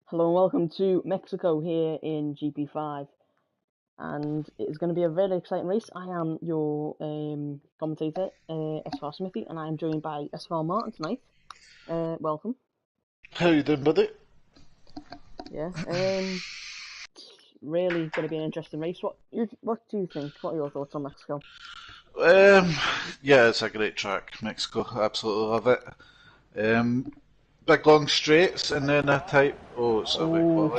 Hello and welcome to Mexico here in GP5, and it is going to be a very exciting race. I am your commentator, SFR Smithy, and I am joined by SFR Martin tonight. Welcome. How you doing, buddy? Yeah. Really going to be an interesting race. What do you think? What are your thoughts on Mexico? Um, yeah, it's a great track, Mexico. Absolutely love it. Big long straights and then a tight. Oh, it's a bit Oh,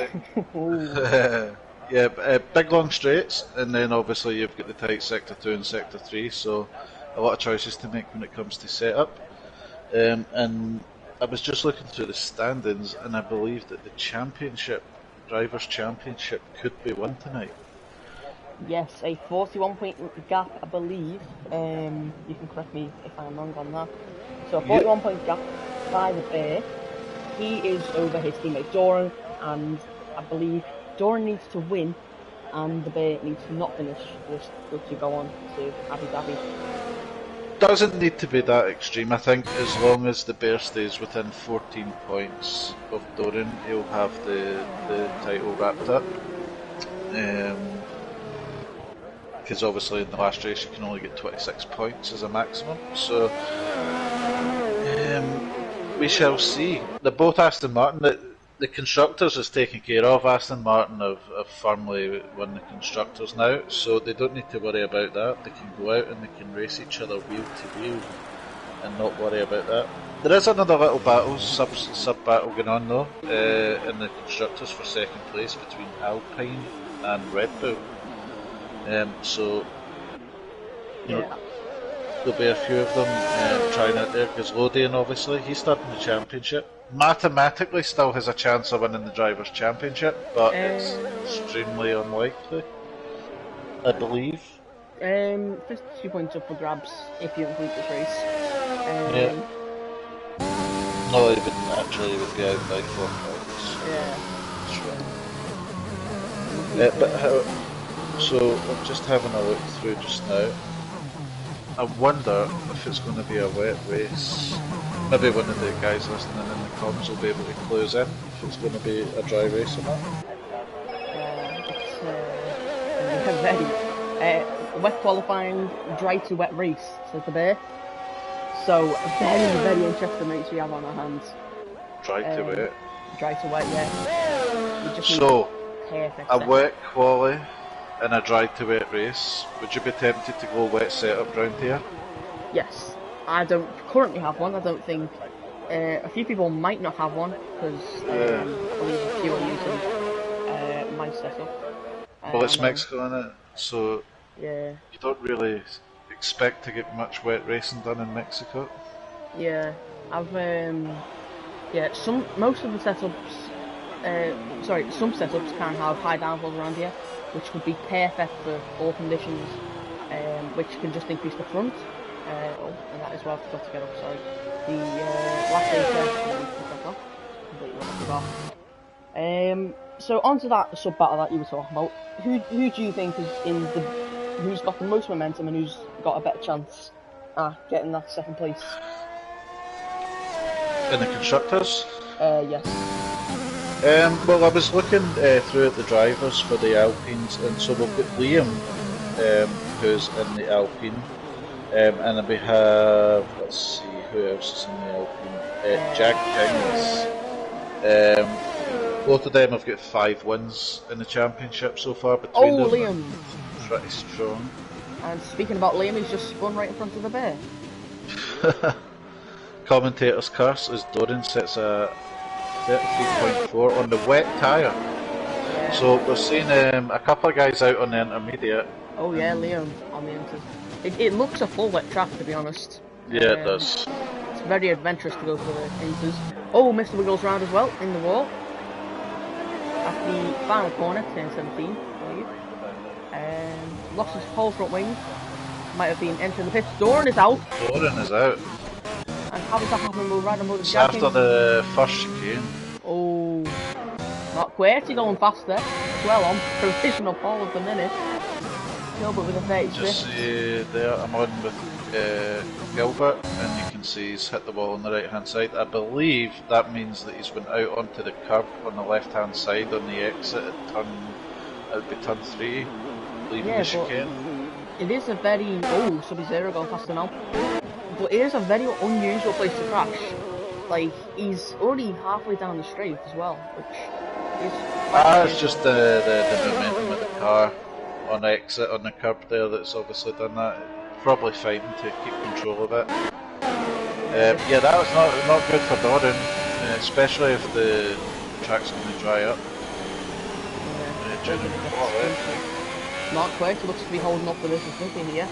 quality. Yeah, big long straights, and then obviously you've got the tight sector 2 and sector 3, so a lot of choices to make when it comes to setup. And I was just looking through the standings, and I believe that the Drivers' Championship, could be won tonight. yes, a 41-point gap, I believe. You can correct me if I'm wrong on that. So a 41-point gap by the Bear. He is over his teammate Doran, and I believe Doran needs to win, and the Bear needs to not finish just to go on to Abu Dhabi. Doesn't need to be that extreme. I think as long as the Bear stays within 14 points of Doran, he'll have the title wrapped up. Because obviously in the last race you can only get 26 points as a maximum. So we shall see. They're both Aston Martin. The constructors is taken care of. Aston Martin have firmly won the constructors now, so they don't need to worry about that. They can go out and they can race each other wheel to wheel and not worry about that. There is another little battle, sub battle going on though, in the constructors for second place between Alpine and Red Bull. So you know, there'll be a few of them trying out there, because Lodian obviously, he's starting the championship. Mathematically still has a chance of winning the Drivers' Championship, but it's extremely unlikely, I believe. 52 points up for grabs if you include this race. Yeah. Not even actually, would be out by 4 points. Yeah. So I'm just having a look through just now. I wonder if it's going to be a wet race. Maybe one of the guys listening in the comms will be able to close in if it's going to be a dry race or not. It's very wet qualifying, dry to wet race, says the Bear. So very interesting race we have on our hands. Dry to wet. Dry to wet, yeah. So a wet quali in a dry to wet race, would you be tempted to go wet setup round here? Yes. I don't currently have one. I don't think a few people might not have one, because I believe a few are using my setup. Well, it's Mexico, innit? So yeah, you don't really expect to get much wet racing done in Mexico. Yeah, I've most of the setups, some setups can have high downfalls around here, which would be perfect for all conditions, which can just increase the front. And that is why I forgot to get up. Sorry, the last data completely forgot. So onto that sub battle that you were talking about. Who do you think is who's got the most momentum and who's got a better chance at getting that second place? In the constructors? Yes. Well, I was looking through at the drivers for the Alpines, and so we've got Liam, who's in the Alpine, and we have, let's see, who else is in the Alpine? Jack Kings. Both of them have got 5 wins in the championship so far between them. Liam! Pretty strong. And speaking about Liam, he's just spun right in front of the Bear. Commentator's curse as Doran sets a 33.4 on the wet tyre. Yeah. So we're seeing a couple of guys out on the intermediate. Oh yeah, Liam on the inter. It looks a full wet track, to be honest. Yeah, it does. It's very adventurous to go for the inters. Oh, Mr. Wiggles round as well, in the wall. At the final corner, turn 17, I believe. Lost his whole front wing. Might have been entering the pits. Doran is out. Doran is out. And how does that happen? We'll ride him over the after the first chicane. Oh, not QWERTY going faster. Well, on provisional pole at the minute. Gilbert with a 36. Just see there, I'm on with Gilbert, and you can can see he's hit the wall on the right hand side. I believe that means that he's went out onto the curb on the left hand side on the exit at turn, it would be turn 3, leaving the chicane. It is a very, Sub-Zero going faster now, but it is a very unusual place to crash. Like, he's already halfway down the straight as well, which is... it's just the momentum of the car on exit on the curb there that's obviously done that. Probably fighting to keep control of it. Yeah, that was not good for Doran, especially if the track's going to dry up. Mark Quirk looks to be holding up the Racing Smithy here.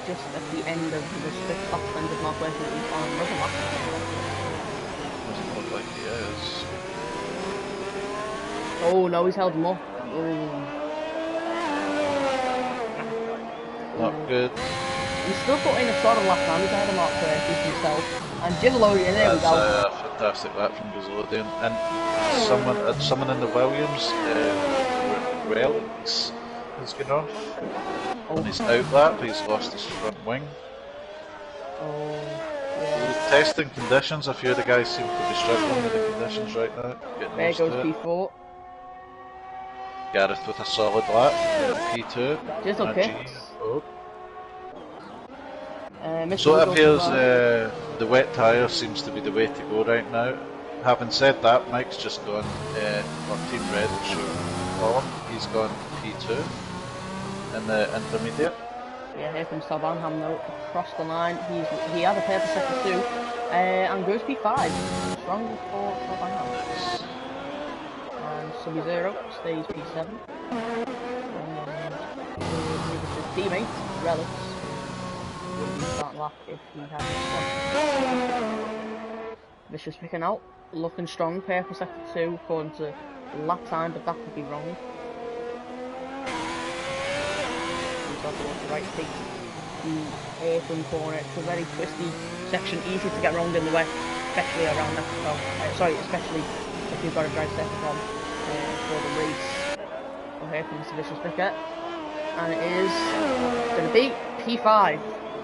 Just at the end of the sixth lap end of Mark Quirk is on another lap. Doesn't look like he is. Oh no, he's held him up. Not good. He's still putting a solid lap time. He's ahead of Mark Quirk himself. And Gigolodian, there we go. That's a fantastic lap from Gigolodian. And someone in the Williams, Relics, has gone off. On his out lap, he's lost his front wing. Testing conditions, a few of the guys seem to be struggling with the conditions right now. There goes P4. Gareth with a solid lap, P2. Just okay. So it appears the wet tyre seems to be the way to go right now. Having said that, Mike's just gone on Team Red, he's gone P2 in the intermediate. Yeah, here comes Salvanham now across the line. He had a pair for second too, and goes P5. Strong for Salvanham. And Sub-Zero stays P7. And his teammate, Relics, will be starting lap if he has one. Vicious picking out, looking strong, pair for sector 2 according to lap time, but that could be wrong. He's got the right take the apron corner. It's a very twisty section, easy to get wrong in the wet, especially around that. Especially if you've got a dry sector on for the race. Oh, here comes the Vicious picker, and it is going to be P5.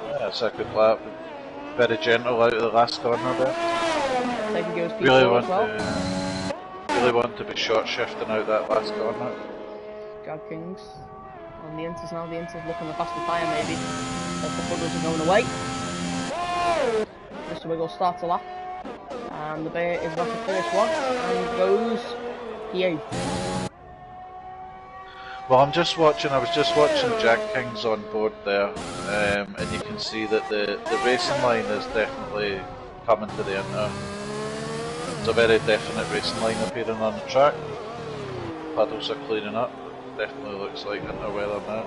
Yeah, it's a good lap. Very gentle out of the last corner there. Goes P4 really want to be short shifting out that last corner. Drag Kings on the Inters now. The Inters looking the faster tyre maybe. As the puddles are going away. Mr. Wiggle starts a lap. And the Bear is not the first one. And goes P8. Well, I was just watching Jack Kings on board there, and you can see that the racing line is definitely coming to the Inter. It's a very definite racing line appearing on the track. Puddles are cleaning up. Definitely looks like Inter weather now.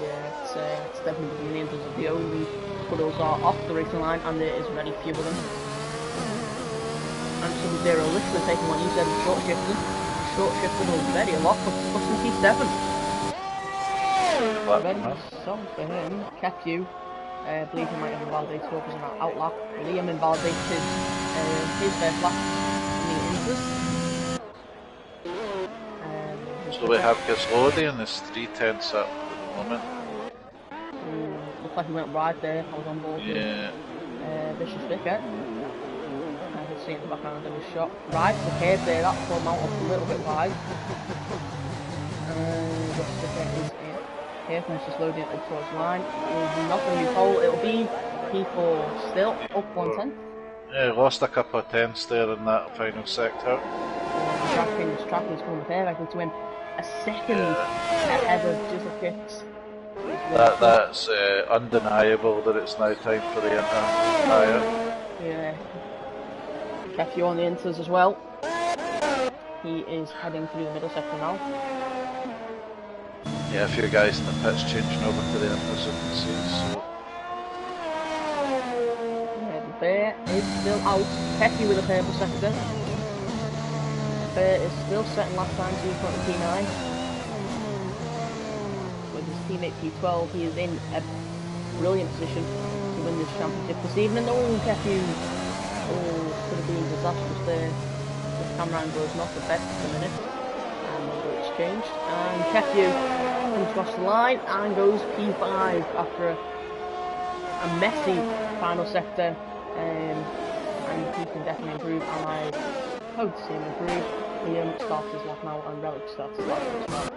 Yeah, it's definitely beginning to the only puddles are off the racing line, and there is very few of them. And Sub-Zero literally taking what you said, short shifting already a lot, but pushing P7. Very strong for him. Kepu, I believe he might have invalidated Torpes in that out lap. Liam invalidated his first lap in the Inters. So we have Gizlodi and this 3/10 up at the moment. Looks like he went wide there, I was on board. Yeah. Vicious Vicar. I can see in the background of his shot. Right, the curve there, that will mount up a little bit wide. Vicious Vicar is in. Here comes the slow down up towards line. It's not going to be pole, it'll be P4 still, up 1/10. Yeah, lost a couple of tenths there in that final sector. Tracking's coming perfectly to him. A second ahead of Jizzle Kicks. That's undeniable that it's now time for the Inter tyre. Yeah. Kepu on the Inters as well. He is heading through the middle sector now. Yeah, a few guys in the pitch changing over to the Inters, as you can see. So. Yeah, the Bear is still out. Kepu with a purple sector. Bear is still setting last time to front of P9. With his teammate P12, he is in a brilliant position to win this championship this evening. Kepu could have been disastrous there. This camera angle is not the best at the minute. And they'll go exchanged. And Kepu comes across the line and goes P5 after a a messy final sector, and he can definitely improve, and I hope to see him improve. Liam starts his lap now, and Relic starts his lap as well.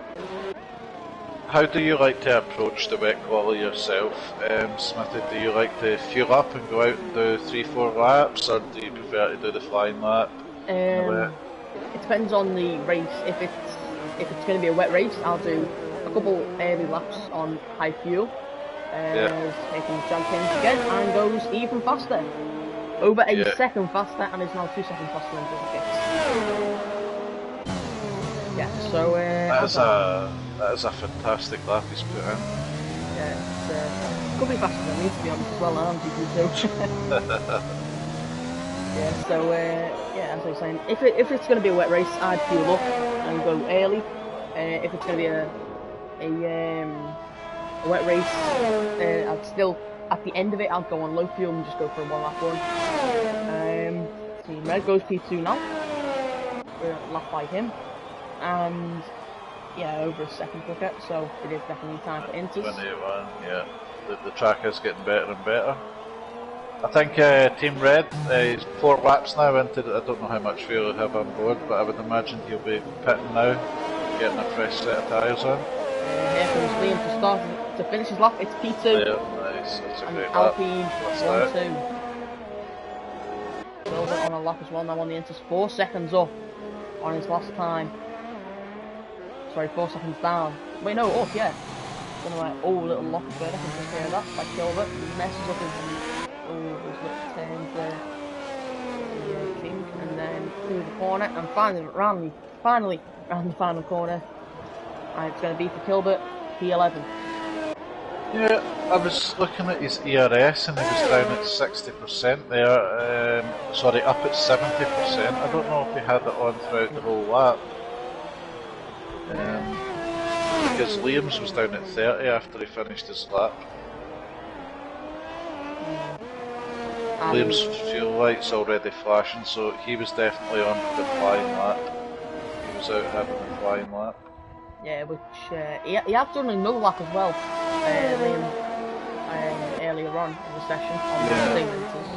How do you like to approach the wet quali yourself, Smithy? Do you like to fuel up and go out and do 3-4 laps, or do you prefer to do the flying lap? It depends on the race. If it's going to be a wet race, I'll do a couple early laps on high fuel. Taking Jankins again, and goes even faster. Over a second faster, and is now 2 seconds faster than the Yeah, so that is a fantastic lap he's put in. Yeah, it's could be faster than me, to be honest, as well. I'm GP2. Yeah, so as I was saying, if it's going to be a wet race, I'd fuel up and go early. If it's going to be a wet race, I'd still, at the end of it, I'll go on low fuel and just go for a 1 lap run. See, Red goes P2 now. We're a lap by him. And yeah, over a second quicker, so it is definitely time for Inters. 21, yeah. The track is getting better and better. I think Team Red is 4 laps now into it. I don't know how much fuel he'll have on board, but I would imagine he'll be pitting now, getting a fresh set of tyres on. Here comes Liam to start to finish his lap. It's P2. Yeah, nice. That's a great lap. Alpine 1-2. Silver on a lap as well now on the Inters. 4 seconds up on his last time. Sorry, 4 seconds down. Wait, no, up, yeah. Don't know why. Oh, little lock bird. I can just hear that by Gilbert. He messes up his little turns there. The kink, and then through the corner, and finally round the final corner. And it's going to be for Gilbert, P11. Yeah, I was looking at his ERS and he was down at 60% there. Sorry, up at 70%. I don't know if he had it on throughout the whole lap. Because Liam's was down at 30 after he finished his lap. Liam's fuel light's already flashing, so he was definitely on for the flying lap. He was out having a flying lap. Yeah, which he had done another lap as well, Liam, earlier on in the session on the same meters.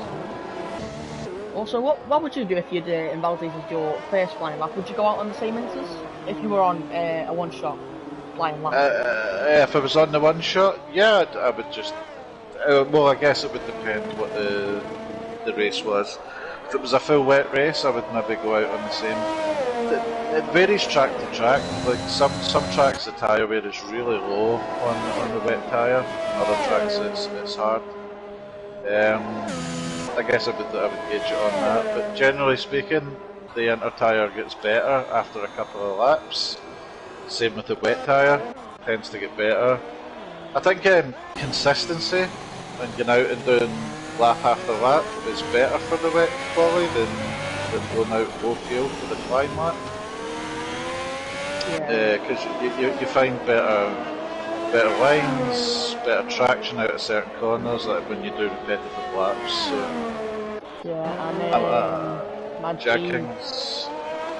Also, what would you do if you'd invalidated your first flying lap? Would you go out on the same meters if you were on a one-shot flying lap? If I was on the one-shot, yeah, I would just. Well, I guess it would depend what the race was. If it was a full wet race, I would maybe go out on the same. It varies track to track. Like some tracks, the tyre wear is really low on the wet tyre. Other tracks, it's hard. I guess I would gauge it on that. But generally speaking, the inter tyre gets better after a couple of laps. Same with the wet tyre, tends to get better. I think consistency and getting out and doing lap after lap is better for the wet quali than going out low fuel for the flying lap. Because you find better lines, better traction out of certain corners, like when you do repetitive laps. So. Yeah, and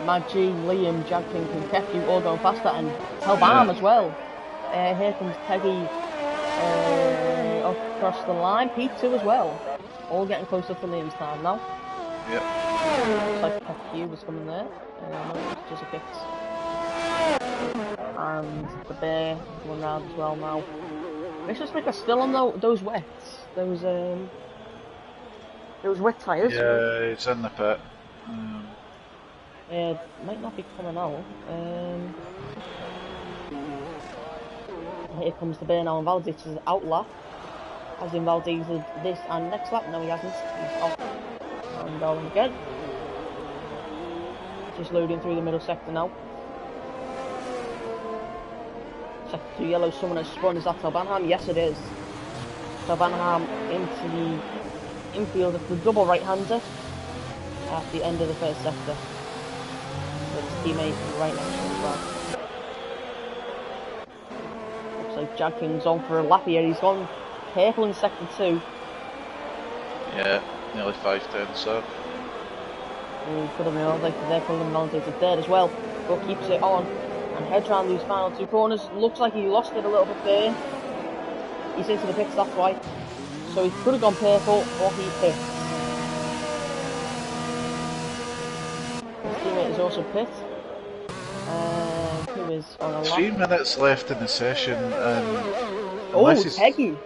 Maggi, Liam, Jackson, and Kefu all going faster, and Helbam as well. Here comes Peggy across the line, P2 as well. All getting closer to Liam's time now. Yep. Looks like Kefu was coming there. Just a fix. And the bear going round as well now. Makes us think are still on those wets. Those wet tyres. Yeah, it's in the pit. Might not be coming out. Here comes the bear now, invalidates his out lap. Has invalidated this and next lap? No, he hasn't. He's off. And going again. Just loading through the middle sector now. Sector 2 yellow, someone has spun. Is that Talbanham? Yes, it is. Talbanham into the infield of the double right-hander at the end of the first sector. With his teammate right next to him as well. Looks like Jacking's on for a lap here. He's gone careful in sector 2. Yeah, nearly 5 tenths up. He could have been invalidated there, could have been invalidated third as well. But keeps it on and heads round these final 2 corners. Looks like he lost it a little bit there. He's into the pits, that's why. So he could have gone purple, or he pit. His teammate is also pit. Who is on a lap? 3 minutes left in the session, and Oh, unless he's Peggy!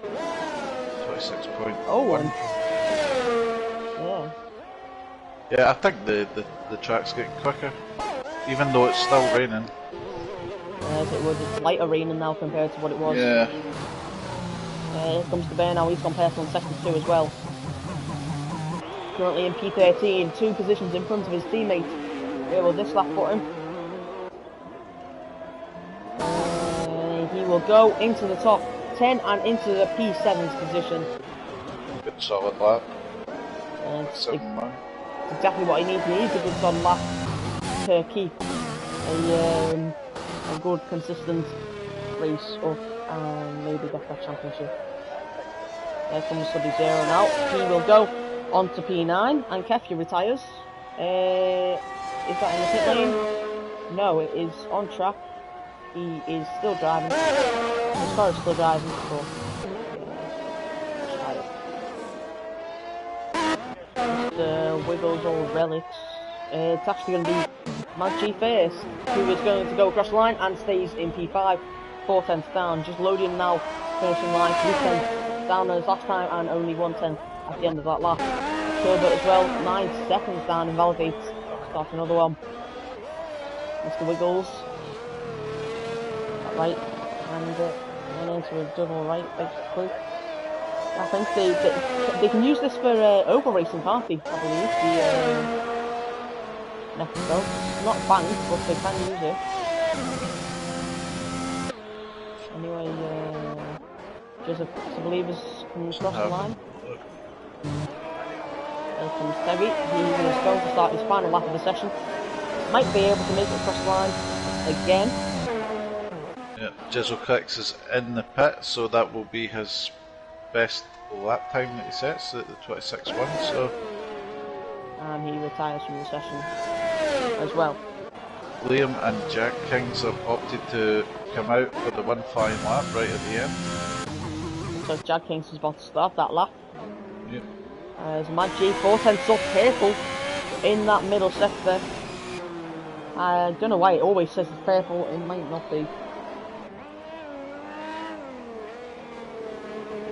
26.1. Oh, and yeah. Yeah, I think the track's getting quicker, even though it's still raining. As it was, it's lighter raining now compared to what it was. Yeah. Here comes the bear now, he's gone purple in second 2 as well. Currently in P13, 2 positions in front of his teammate. Where will this lap put him? He will go into the top 10 and into the P7's position. Good solid lap. It's exactly what he needs. He needs a good solid lap to keep a good consistent race up and maybe get that championship. There comes Sub-Zero now. He will go on to P9 and Kefia retires. Is that in the pit lane? No, it is on track. He is still driving. His car is still driving. But, the Wiggles or Relics. It's actually going to be Mad G first, who is going to go across the line and stays in P5. 4 tenths down. Just loading now. Finishing line. 3 tenths down as last time and only 1 tenth at the end of that lap. Kilbert as well. 9 seconds down. Invalidates. Start another one. Mr. Wiggles. Right, and went into a double right, basically. I think they can use this for oval racing, can't they? I believe the next go. Not banned, but they can use it. Anyway, Joseph, I believe, is coming across the line. There comes Terry. He is going to start his final lap of the session. Might be able to make it across the line again. Yeah, Jizzle Cricks is in the pit, so that will be his best lap time that he sets at the 26.1. So, and he retires from the session as well. Liam and Jack Kings have opted to come out for the 1 flying lap right at the end. So Jack Kings is about to start that lap. Yep. As Mad G 4 tenths up, purple in that middle sector. I don't know why it always says it's purple, it might not be.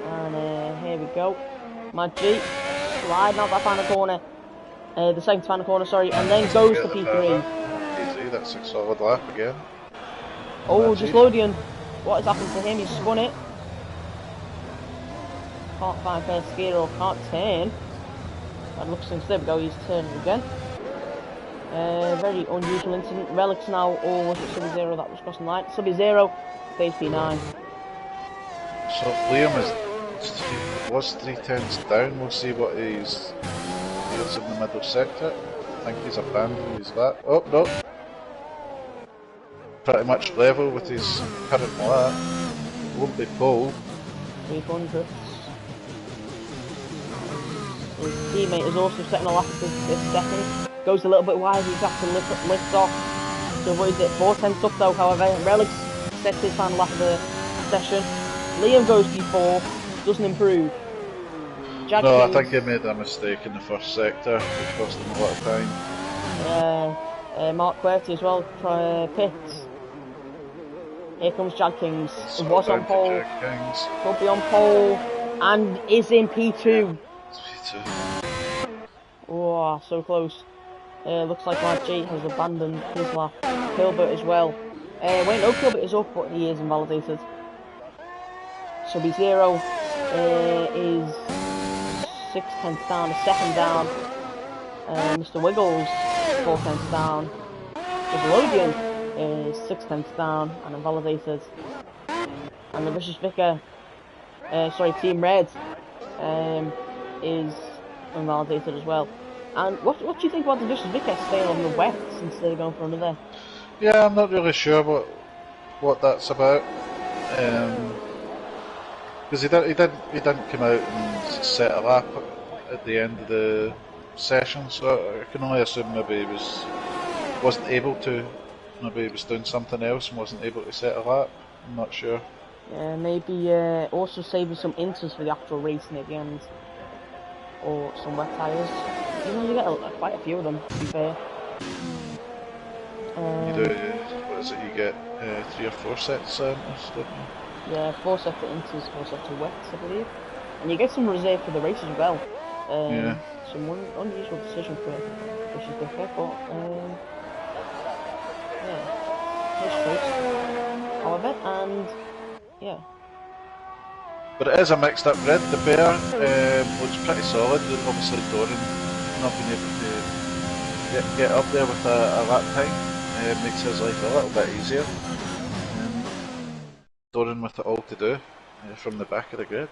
And here we go. Mad G sliding out that final corner. The second final corner, sorry, and then goes to P3. Easy, that's a solid lap again. Oh, Mad just G. loading. What has happened to him? He's spun it. Can't find first gear or can't turn. That looks since there we go, he's turning again. Very unusual incident. Relics now, or was it Sub-Zero that was crossing the line? Sub-Zero, phase P9. So Liam was 3 tenths down. We'll see what he's in the middle sector. I think he's abandoned his lap. Oh no! Pretty much level with his current lap. Won't be pole. 300. His teammate is also setting a lap of this second. Goes a little bit wide, he's got to lift off to avoid it. 4 tenths up though, however. Relics sets his final lap of the session. Liam goes P4, doesn't improve. Jack No, Kings, I think he made a mistake in the first sector. It cost him a lot of time. Mark Querty as well, pits. Here comes Jack Kings. So He was down on to pole, Jack Kings. could be on pole, and is in P2. It's P2. Oh, so close. Looks like Mad G has abandoned his lap. Kilbert as well. Wait, no, Kilbert is up, but he is invalidated. Sub-Zero is 6 tenths down, a second down. Mr. Wiggles, 4 tenths down. Nickelodeon is 6 tenths down and invalidated. And the Vicious Vicar, Team Red, is invalidated as well. And what do you think about the Vicious Vicar staying on the wet instead of going for another? Yeah, I'm not really sure what that's about. Because he didn't come out and set a lap at the end of the session, so I can only assume maybe he wasn't able to. Maybe he was doing something else and wasn't able to set a lap. I'm not sure. Maybe also saving some inters for the actual racing at the end, or some wet tyres. You get quite a few of them, to be fair. You do, what is it, you get 3 or 4 sets of inters, don't you? Yeah, 4 sets of inters, 4 sets of wets, I believe. And you get some reserved for the race as well. Yeah. Some unusual decision for British Differ, but yeah, nice choice. However, and yeah. But it is a mixed up grid. The bear looks pretty solid. Obviously, Doran not being able to get up there with a lap time makes his life a little bit easier. Doran with it all to do from the back of the grid.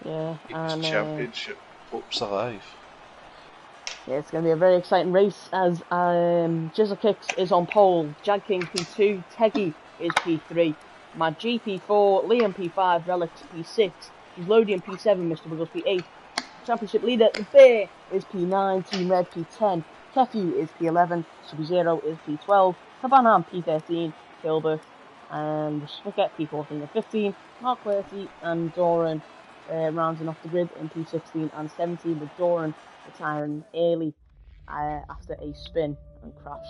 Yeah, Keep his championship hopes alive. Yeah, it's going to be a very exciting race as Jizzle Kicks is on pole, Jag King P2, Teggy is P3, Mad G P4, Liam P5, Relics P6, Lodian P7, Mr. Wiggles P8, Championship leader The Bear is P9, Team Red P10, Kefu is P11, Sub-Zero is P12, Cabanham P13, Kilbert and Forget P14 and 15, Mark Querty and Doran rounding off the grid in P16 and 17 with Doran retiring early after a spin and crash.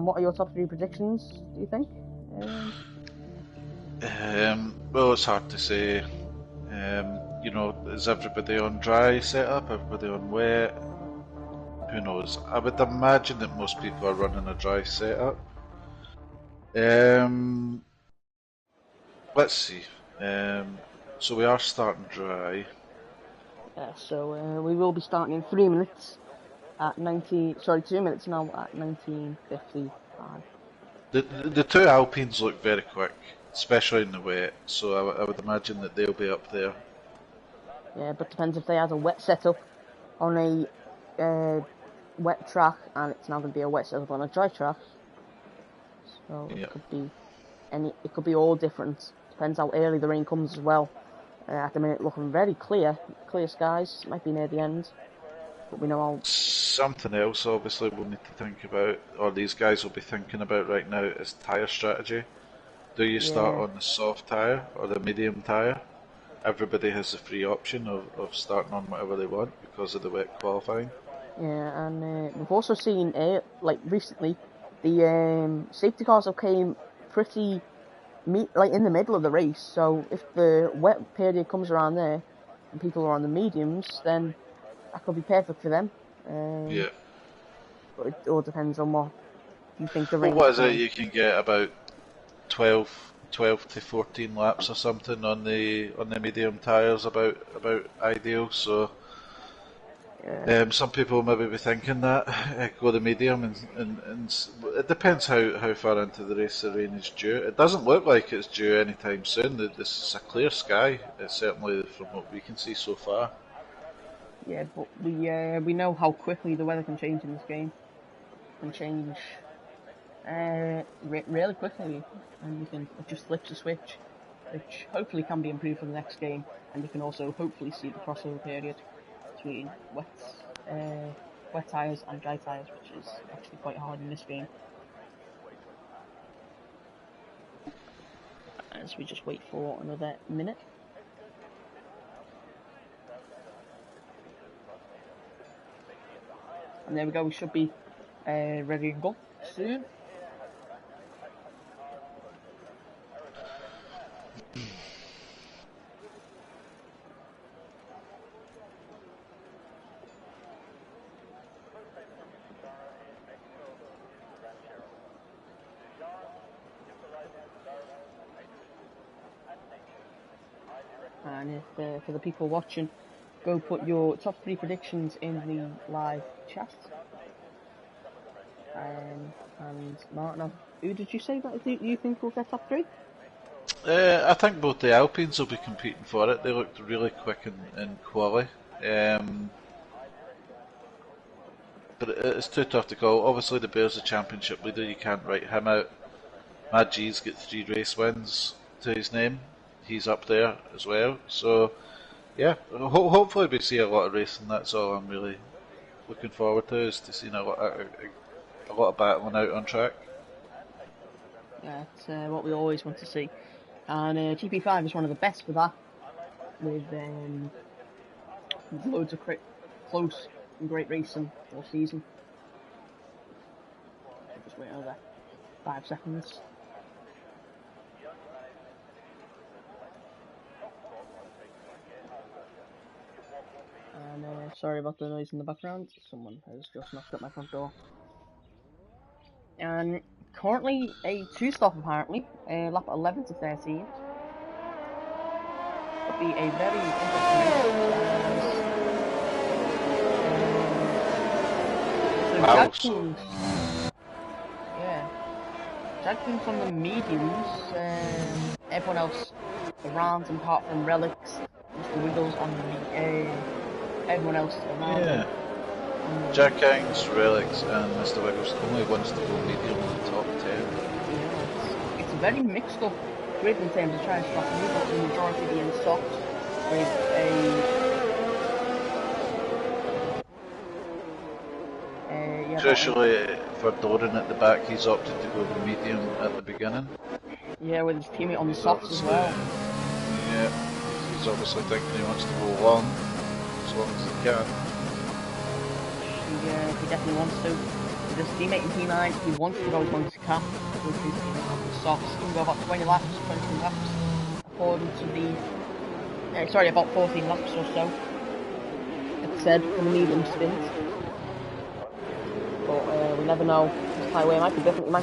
What are your top 3 predictions, do you think? Well, it's hard to say. Is everybody on dry setup? Everybody on wet? Who knows? I would imagine that most people are running a dry setup. Let's see. So we are starting dry. So we will be starting in 3 minutes at 2 minutes now at 19:55. The 2 Alpines look very quick, especially in the wet, so I would imagine that they'll be up there. Yeah, but depends if they had a wet setup on a wet track, and it's now going to be a wet setup on a dry track. So yeah. It could be all different. Depends how early the rain comes as well. At the minute, looking very clear skies. Might be near the end, but we know how. Something else, obviously, we'll need to think about, or these guys will be thinking about right now, is tyre strategy. Do you start on the soft tyre or the medium tyre? Everybody has the free option of starting on whatever they want because of the wet qualifying. Yeah, and we've also seen, recently, the safety cars have came pretty in the middle of the race. So if the wet period comes around there and people are on the mediums, then that could be perfect for them. Yeah. But it all depends on what you think the race. Well, what is it? You can get about 12 to 14 laps or something on the medium tyres, about ideal. So some people maybe be thinking that go the medium, and it depends how far into the race the rain is due. It doesn't look like it's due anytime soon. This is a clear sky, certainly from what we can see so far. Yeah, but we know how quickly the weather can change in this game. It can change really quickly, and you can just flip the switch, which hopefully can be improved for the next game. And you can also hopefully see the crossover period between wet tyres and dry tyres, which is actually quite hard in this game. As we just wait for another minute. And there we go, we should be ready to go soon. And if, for the people watching, go put your top 3 predictions in the live chat. And Martin, who did you say that you think will get top 3? I think both the Alpines will be competing for it. They looked really quick in quali. But it's too tough to call. Obviously, the Bear's a championship leader. You can't write him out. Mad G's got 3 race wins to his name. He's up there as well. So, yeah, hopefully we see a lot of racing. That's all I'm really looking forward to, is to seeing a lot of battling out on track. That's what we always want to see. And GP5 is one of the best for that, with loads of close and great racing all season. Just wait another 5 seconds. And sorry about the noise in the background, someone has just knocked at my front door. And currently a 2-stop apparently, lap 11 to 13. Could be a very interesting race. So Jackson, yeah, Jackson from the mediums, everyone else around him apart from Relics, Mr. Wiggles on the, everyone else around him. Jack King's, Relics and Mr. Wiggles only wants to go medium in the top 10. Yeah, it's very mixed up grid in terms of trying to strategy, but the majority being soft with yeah, crucially for Doran at the back, he's opted to go the medium at the beginning. Yeah, with his teammate on the softs as well. Yeah, he's obviously thinking he wants to go long as he can. Yeah, he definitely wants to. With his teammate in P9, he wants to go long to cap with his teammate on the softs. He can go about 20 laps, according to the... sorry, about 14 laps or so. It said for the medium spins. But we never know. This highway might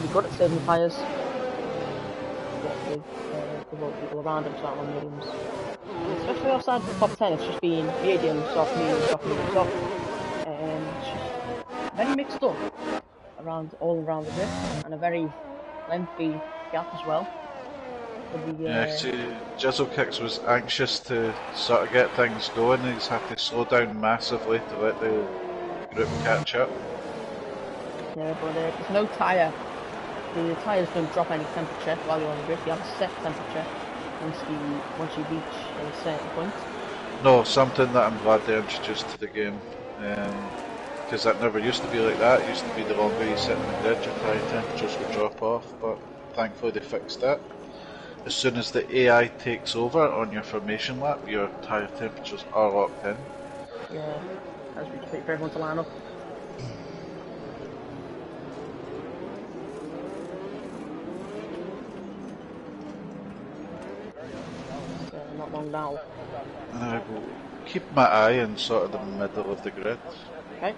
be good at saving the tyres. With the people around him starting on mediums. Especially outside the top 10, it's just being medium, soft, medium, soft, medium, soft. It's just very mixed up all around the grid, and a very lengthy gap as well. Yeah, see, Jizzle Kicks was anxious to sort of get things going. He's had to slow down massively to let the group catch up. Yeah, but there's no tyre. The tyres don't drop any temperature while you're on the grid. You have a set temperature once you reach a certain point. No, something that I'm glad they introduced to the game. Because that never used to be like that. It used to be the longer you sit in the grid, your tyre temperatures would drop off, but thankfully they fixed that. As soon as the AI takes over on your formation lap, your tyre temperatures are locked in. Yeah, as we wait for everyone to line up. Not long now. I will keep my eye in sort of the middle of the grid. Okay.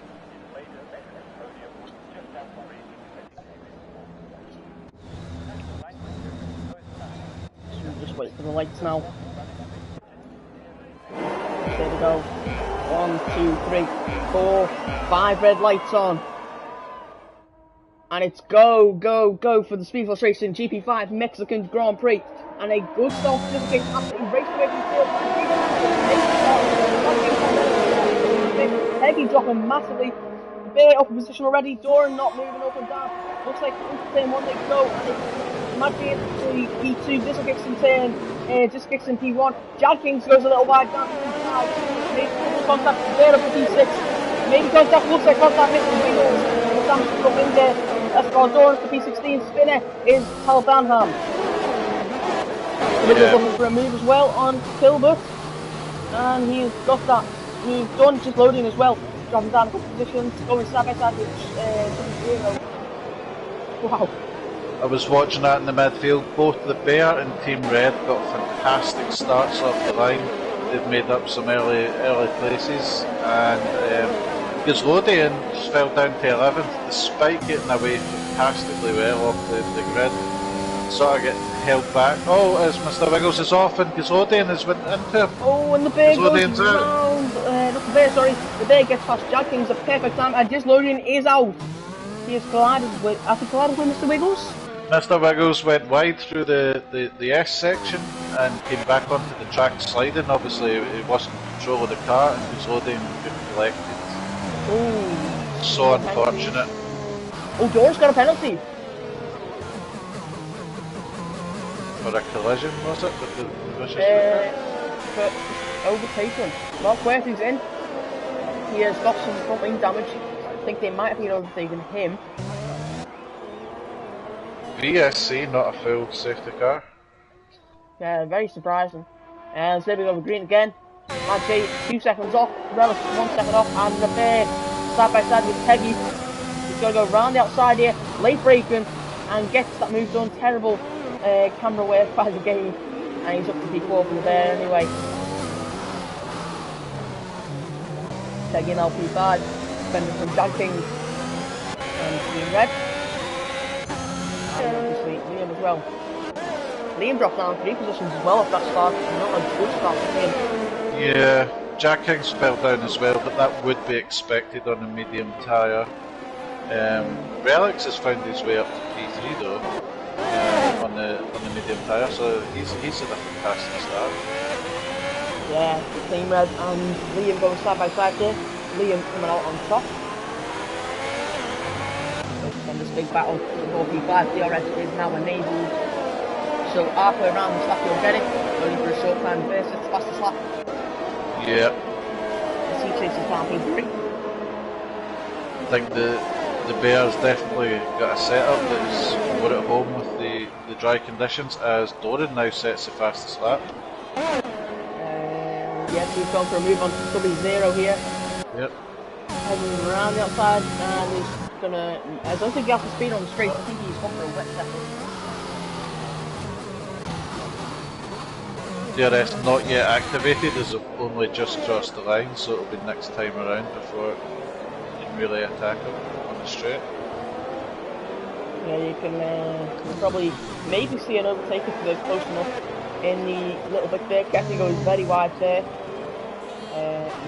So we'll just wait for the lights now. There we go. 1, 2, 3, 4, 5 red lights on. And it's go, go, go for the Speedforce Racing GP5 Mexican Grand Prix. And a good start to this game, absolutely racing away from the field. Peggy dropping massively. Bear up in position already. Doran not moving up and down. Looks like into turn 1 they go. And it might be into P2. This will get some turn. Just kicks in P1. Jad Kings goes a little wide down to P5. Maybe contact Bear up to P6. Maybe contact, looks like contact Mr. Wiggles. Damage to up in there. That's got Doran to P16. Spinner is Hal Banham. Wiggles looking for a move as well on Kilbert, and he's got that move done, just loading as well, dropping down a couple of positions, going side by side with 0. Wow. I was watching that in the midfield. Both the Bear and Team Red got fantastic starts off the line. They've made up some early places, and Gazlodian just fell down to 11th despite getting away fantastically well off the grid. Sort of getting held back. Oh, as Mr. Wiggles is off and Gazlodian has went into him. Oh, and the Bear goes round. The Bear gets past Jack Kings at perfect time, and Gazlodian is out. He has collided with Mr. Wiggles. Mr. Wiggles went wide through the S section and came back onto the track sliding. Obviously, he wasn't in control of the car, and Gazlodian got collected. Oh, so unfortunate. Oh, Doran's got a penalty. For a collision, was it? With the vicious for overtaking. Well, Querting's in. He has got some front wing damage. I think they might have been overtaking him. VSC, not a full safety car. Yeah, very surprising. And there we go, green again. Maggi, 2 seconds off, Relic 1 second off, and the pair side by side with Peggy. He's got to go round the outside here, late braking, and gets that move done. Terrible camera work by the game, and he's up to P4 from the bear anyway. Peggy in LP5, defending from Jag Kings, and Team Red. And obviously Liam as well. Liam dropped down 3 positions as well off that start. Not a good start for him. Yeah, Jag Kings fell down as well, but that would be expected on a medium tyre. Relics has found his way up to P3 though, on the medium tyre, so he's had a fantastic start. Yeah, Team Red and Liam going side by side there. Liam coming out on top. And this big battle for P5, DRS is now enabled. So halfway around the lap you'll get it, only for a short time versus fastest lap. Yeah. The Sea Chasers down P3. I think the Bears definitely got a setup that is more at home with the dry conditions, as Doran now sets the fastest lap. Yes, we've gone for a move on to W0 here. Yep. Heading around the outside, and he's gonna. I don't think he has the speed on the straight. I think he's gone for a wet second. DRS not yet activated, as I've only just crossed the line, so it'll be next time around before you can really attack him on the straight. Yeah, you can probably maybe see an overtake if they're close enough in the little bit there. Kessy goes very wide there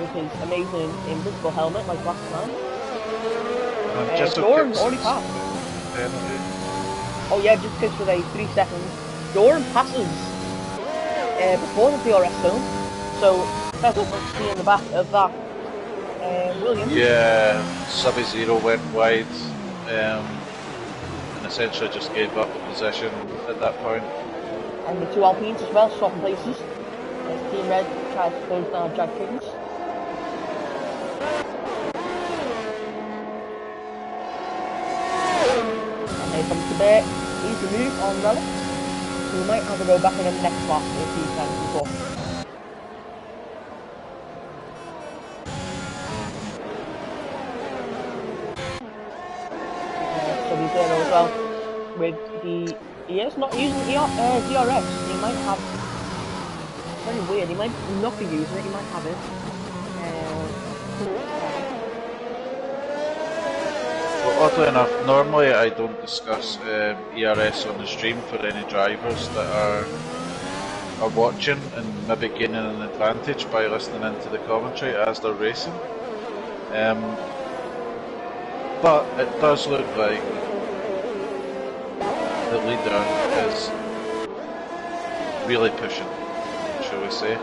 with his amazing invisible helmet like last time. Doran already passed. Oh yeah, just pitched with a 3 seconds. Doran passes before the DRS zone, so that's what we'll see in the back of that. Williams. Yeah, Sub-Zero went wide and essentially just gave up the position at that point. And the 2 Alpines as well, swapping places. As Team Red tries to close down Jag Kings. And here comes the Bear. Easy move on Relic. So we might have to go back in the next lap if he can keep up. So we there as well with the. He is not using DRS. He might have. Very weird. He might not be using it. He might have it. Well, oddly enough, normally I don't discuss ERS on the stream for any drivers that are watching and maybe gaining an advantage by listening into the commentary as they're racing. But it does look like the leader is really pushing, shall we say.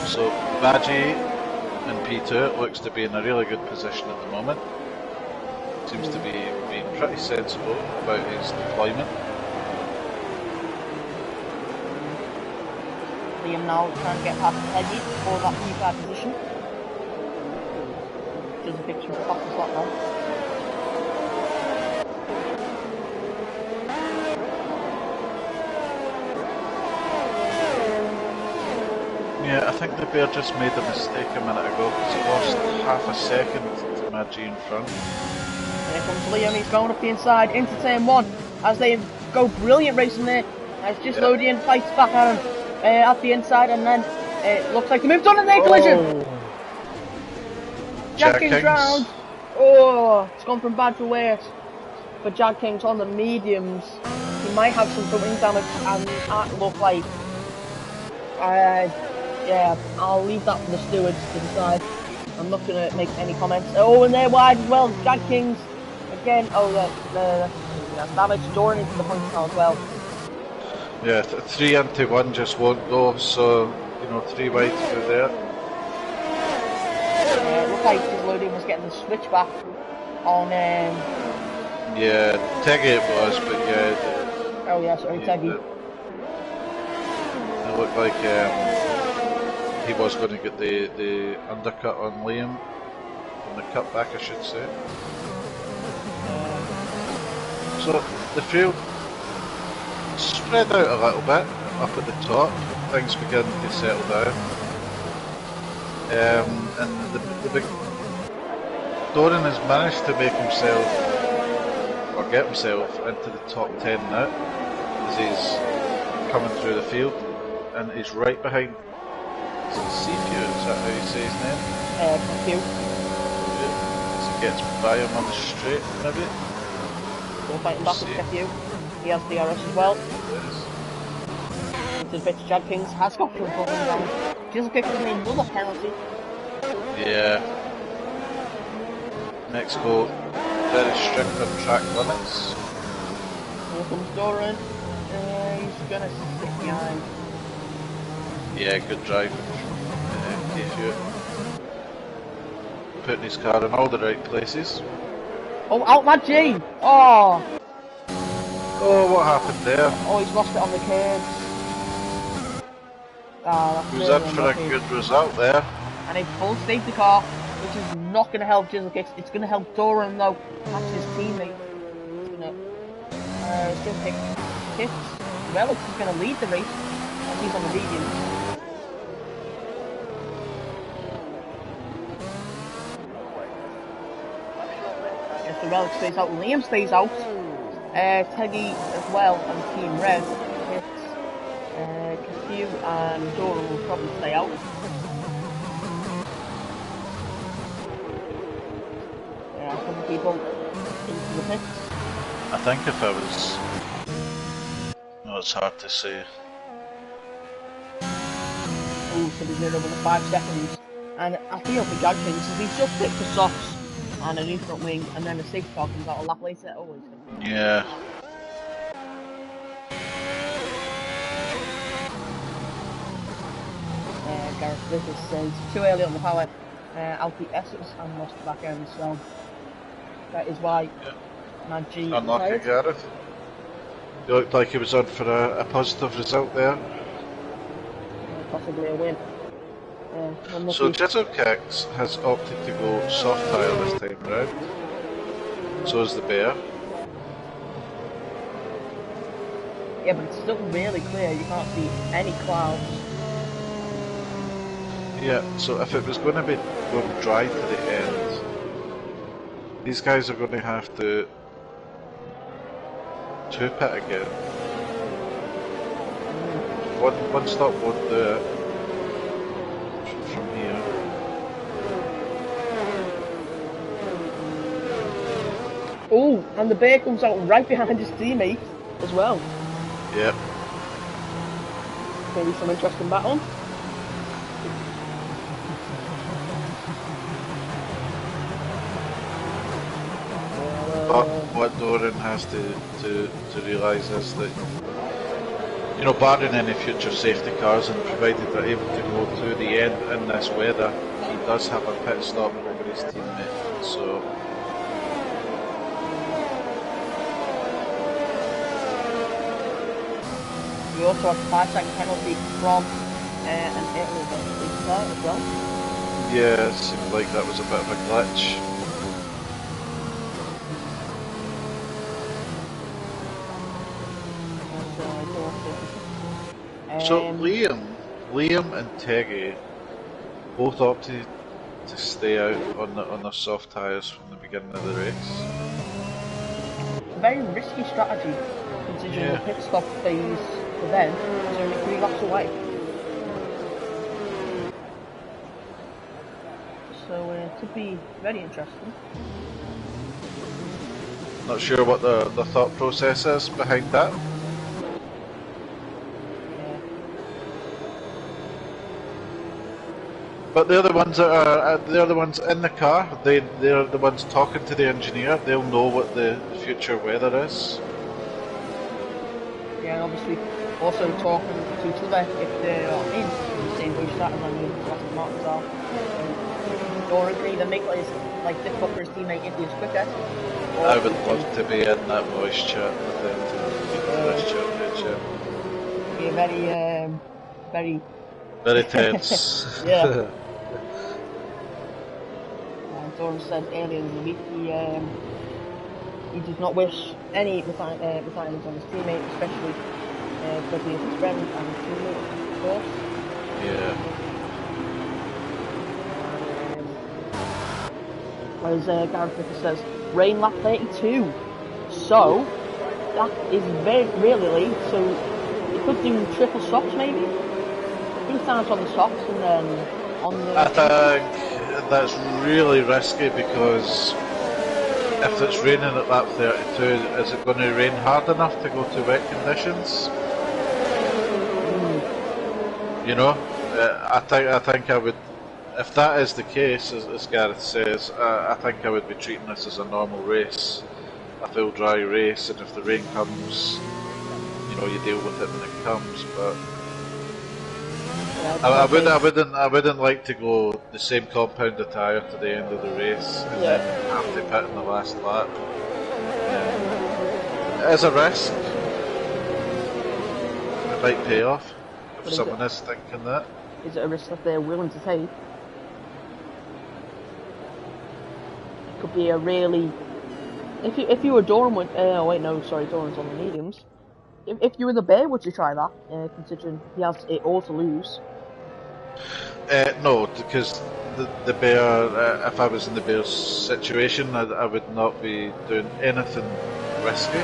So Badgie in P2 looks to be in a really good position at the moment. Seems to be being pretty sensible about his deployment. Liam now trying to get past Peggy for that P5 position. There's a picture of the fastest lap now. Yeah, I think the Bear just made a mistake a minute ago because he lost half a second to Maggi in front. Here comes Liam, he's going up the inside into turn 1 as they go brilliant racing there. As just Lodian fights back at him at the inside, and then it looks like the move done in their collision. Jag Kings round. Oh, it's gone from bad to worse. But Jag Kings on the mediums, he might have some wing damage, and that look like. Yeah, I'll leave that for the stewards to decide. I'm not going to make any comments. Oh, and they're wide as well. Jag Kings again. Oh, that's damage. Doran into the points now as well. Yeah, 3 into 1 just won't go, so, you know, 3 wide through there. It looked like Lodian was getting the switch back on. Yeah, Teggy it was, but yeah. Oh, yeah, sorry, Teggy. It looked like he was going to get the undercut on Liam, on the cutback I should say. So the field spread out a little bit up at the top. Things begin to settle down. And the big Doran has managed to make himself, or get himself, into the top 10 now, as he's coming through the field, and he's right behind Seafew, is that how you say his name? Few. As he gets by him on the straight, maybe? Still fighting back with Few. He has DRS as well. The bit Jad Kings has got to recover down. Just kicking another penalty. Yeah. Mexico, very strict on track limits. Here comes Doran. He's gonna stick behind. Yeah, good drive from Few. Putting his car in all the right places. Oh, out my G! Oh! Oh, what happened there? Oh, he's lost it on the curves. He was in for a good result there. And a full safety car, which is not going to help Jizzle. It's going to help Doran though. That's his teammate. It's going to take hits. Relic is going to lead the race. And he's on the medium. Yes, the Relic stays out. Liam stays out. Teggy as well, and Team Red hits. Cafu and Doran will probably stay out. Yeah, a couple of people into the pits. I think if I was... No, it's hard to say. Oh, so he's near over the 5 seconds. And I feel for Jadkins, is he's just picked the softs and a new front wing, and then the safety car comes out a lap later. Oh, yeah. Gareth Griffiths says too early on the power, out the S's and lost the back end, so that is why Nagy Unlucky Gareth. He looked like he was on for a positive result there. Possibly a win. So Jizzle Kicks has opted to go soft tyre this time round. So is the Bear. Yeah, but it's still really clear, you can't see any clouds. Yeah, so if it was going to be going dry to the end, these guys are going to have to two-pit again. One stop won't do it from here. Oh, and the Bear comes out right behind his teammate as well. Yep. Maybe some interesting battle. But what Doran has to realise is that, you know, barring any future safety cars and provided they're able to go to the end in this weather, he does have a pit stop over his teammate, so... We also have a 5-second penalty from an Italy safety car as well. Yeah, it seemed like that was a bit of a glitch. So Liam and Teggy both opted to stay out on their soft tyres from the beginning of the race. A very risky strategy, considering the pit stop phase for them is only 3 laps away. So it could be very interesting. Not sure what the thought process is behind that. But they're the ones that they're the ones in the car. They're the ones talking to the engineer. They'll know what the future weather is. Yeah, and obviously also talking to each other if they are in the same race start as on the Aston Martins are. Or agree that make it like difficult for his teammate if he's quicker. I would love to be in that voice chat with them to this championship. Be Very tense. Yeah. Doran said earlier in the week he does not wish any retirement on his teammate, especially because he is his friend and his teammate, of course. Yeah. As Gareth Vickers says, rain lap 32. So, that is really late, so you could do triple socks maybe? 3 times on the socks and then on the... I think that's really risky because if it's raining at lap 32, is it going to rain hard enough to go to wet conditions? You know, I think I would, if that is the case, as Gareth says, I think I would be treating this as a normal race, a full dry race, and if the rain comes, you know, you deal with it when it comes. But I wouldn't like to go the same compound of tyre to the end of the race and then have to pit in the last lap. It is a risk. It might pay off if someone is thinking that. Is it a risk that they're willing to take? It could be a really... If you were Doran, oh wait, no, sorry, Doran's on the mediums. If you were the Bear, would you try that? Considering he has it all to lose. No, because the Bear, if I was in the Bear's situation, I would not be doing anything risky.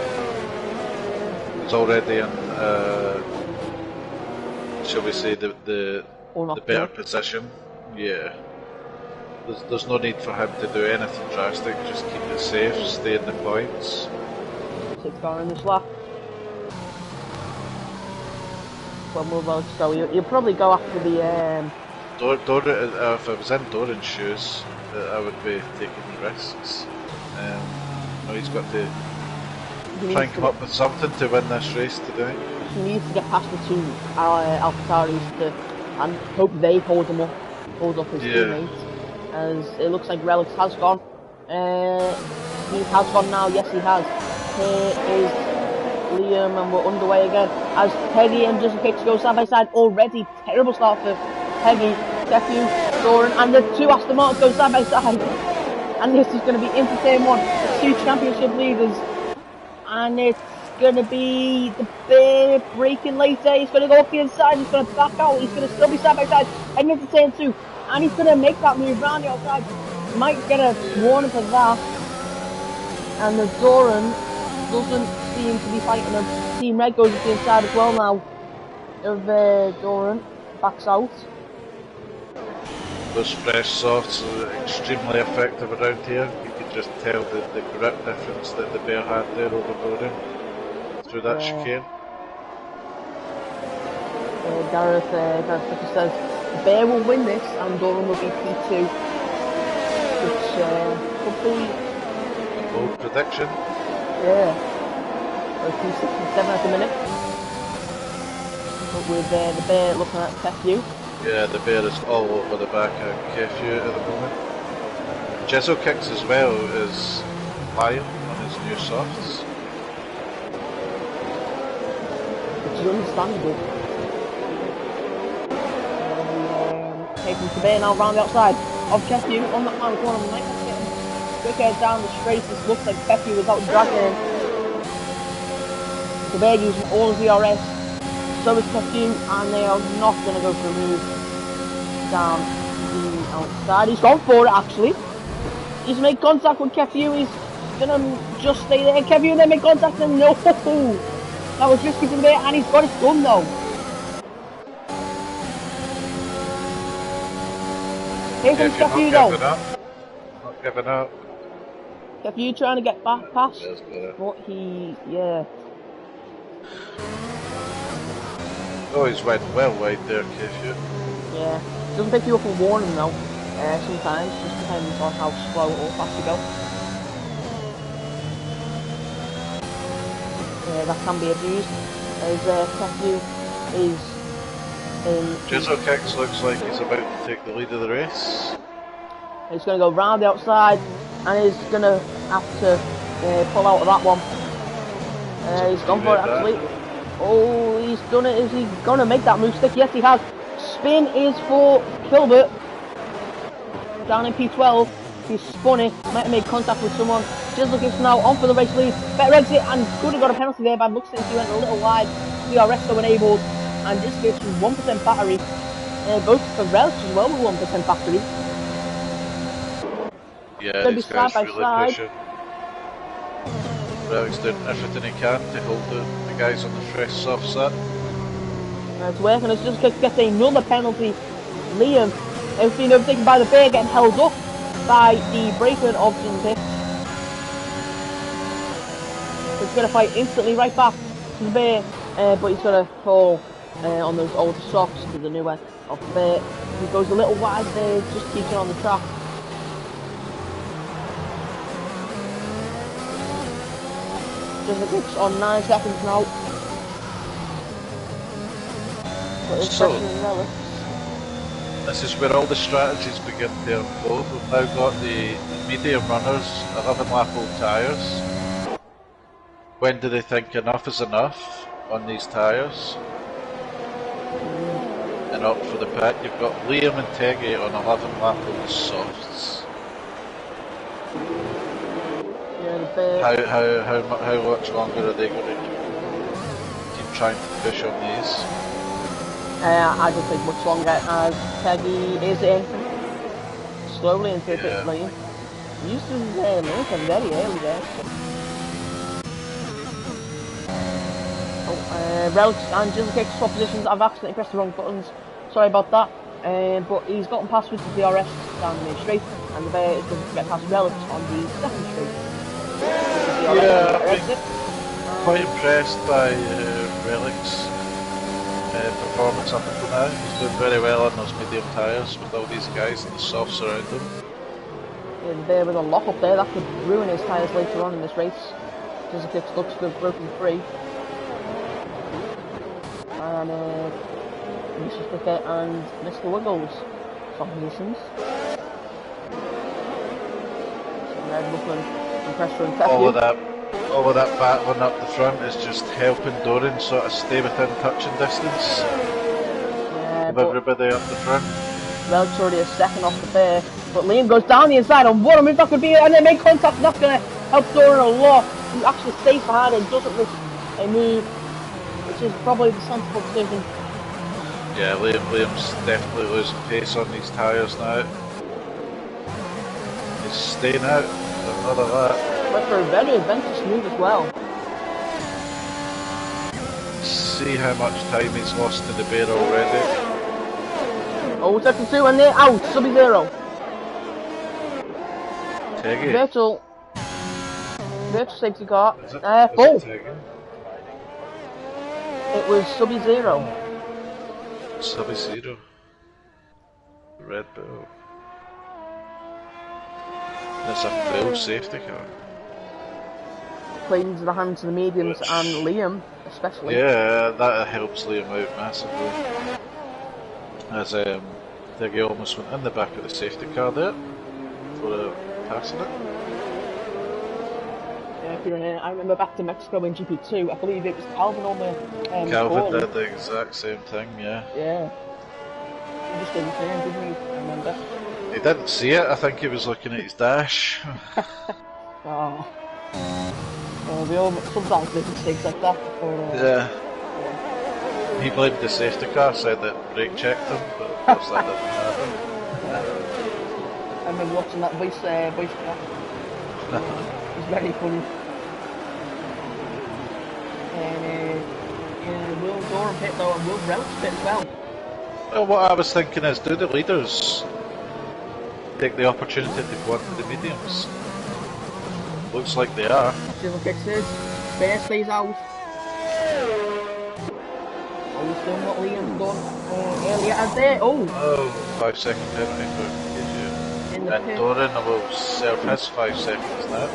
It's already in, shall we say, the better position. Yeah. There's no need for him to do anything drastic, just keep it safe, stay in the points. 6 car in this lap. Well, more about so you'll probably go after the if I was in Doran's shoes, I would be taking risks. No, he's got to try and come up with something to win this race today. He needs to get past the 2 AlphaTauris and hope they hold up his teammates. As it looks like Relics has gone. He has gone now, yes he has. Here is Liam and we're underway again. As Peggy and Justin Kicks go side by side already. Terrible start for Peggy, Steffu, Doran, and the 2 Aston Martins go side by side. And this is going to be into turn 1. The 2 championship leaders. And it's going to be the Bear braking later. He's going to go up the inside, he's going to back out, he's going to still be side by side. Heading into turn 2. And he's going to make that move round the outside. Might get a warning for that. And the Doran doesn't seem to be fighting him. Team Red goes to the inside as well now. Of Doran. Backs out. Those fresh softs are extremely effective around here. You can just tell the grip difference that the Bear had there over Doran through that chicane. Gareth Vickers says the Bear will win this and Doran will be P2, which could be a bold prediction. Yeah, P6 and 7 at the minute. But with the Bear looking at Kefu. Yeah, the Bear is all over the back of Kefu at the moment. Jizzle Kicks as well is flying on his new softs. Which is understandable. Taking the Bear now round the outside of Kefu on that final corner. Might have to get him quicker down the straight. This looks like Kefu was out dragging him. The Bear using all of the RS. So is Kefu, and they are not going to go for a move down the outside. He's gone for it actually. He's made contact with Kefu. He's going to just stay there. Kefu then make contact and no. That was risky for the Bear, and he's got it done though. Here comes Kefu though. Not giving up. Kefu trying to get back past, but Oh, he's went well wide there, Kefu. Yeah, doesn't pick you up and warn him though. Sometimes, just depends on how slow or fast you go. That can be abused. As Kefu is Jizzle Kicks looks like he's about to take the lead of the race. He's going to go round the outside and he's going to have to pull out of that one. He's gone for it actually. Oh, he's done it. Is he going to make that move stick? Yes, he has. Spin is for Kilbert. Down in P12. He spun it, might have made contact with someone. Jizzle Kicks now on for the race lead. Better exit and could have got a penalty there by looks since he went a little wide. DRS so enabled, and Jizzle Kicks with 1% battery. Both for Relics as well with 1% battery. Yeah, They'll be these side guys by really side. pushing. Relics doing everything he can to hold the guys on the fresh soft set. It's working as Jizzle Kicks gets another penalty. Liam has been overtaken by the bear, getting held up by the braking of Jizzle Kicks. He's going to fight instantly right back to the bear, but he's going to fall on those older socks to the newer of the bear. He goes a little wide there, just keeps it on the track. Jizzle Kicks on 9 seconds now. So, this is where all the strategies begin to unfold. We've now got the medium runners, 11 lap old tyres. When do they think enough is enough on these tyres? And up for the pit, you've got Liam and Teggy on 11 lap old softs. How much longer are they going to keep trying to push on these? I don't think much longer, as Teggy is in slowly into the pit lane. He used to Lincoln very early there. Relics and Jizzle Kicks swap positions. I've accidentally pressed the wrong buttons. Sorry about that. But he's gotten past with the DRS down the main straight, and the bear is going to get past Relics on the second straight. Yeah, I'm quite impressed by Relics' performance up until now. He's doing very well on those medium tyres with all these guys and the softs around him. Yeah, the bear with a lock up there, that could ruin his tyres later on in this race. Jizzle Kicks looks to have broken free. And Mr. Sticker and Mr. Wiggles swap positions. So Red Buckland and pressure and all of that battling up the front is just helping Doran sort of stay within touching distance of everybody up the front. Relics already a second off the bear, but Liam goes down the inside, and what a move that could be, and they make contact, and that's going to help Doran a lot. He actually stays behind and doesn't miss a move, which is probably the sensible decision. Yeah, Liam's definitely losing pace on these tyres now. He's staying out for another lap. But for a very adventurous move as well. See how much time he's lost in the bear already. Oh, second two, and they're out, sub-zero. Teggy. Virtual safety car. Full. It was sub-zero. Sub-zero. Red Bull. That's a full safety car. Played into the hands of the mediums and Liam, especially. Yeah, that helps Liam out massively. As Teggy almost went in the back of the safety car there for passing it. Yeah, I remember back to Mexico in GP2, I believe it was Calvin on the Calvin did the exact same thing, yeah. Yeah. He just didn't turn, didn't he? I remember. He didn't see it, I think he was looking at his dash. Oh. We all sometimes make mistakes like that. Yeah. He blamed the safety car, said that brake checked him, but of course that didn't happen. I remember watching that voice crack. It was very funny. And Will Doran pit though, and Will Relics pit as well. Well, what I was thinking is, do the leaders take the opportunity to go into the mediums? Looks like they are. Jizzle Kicks his. Bear stays out. Always doing what Liam's done earlier. And there, 5 second penalty for in the and pit. Doran will serve his 5 seconds now.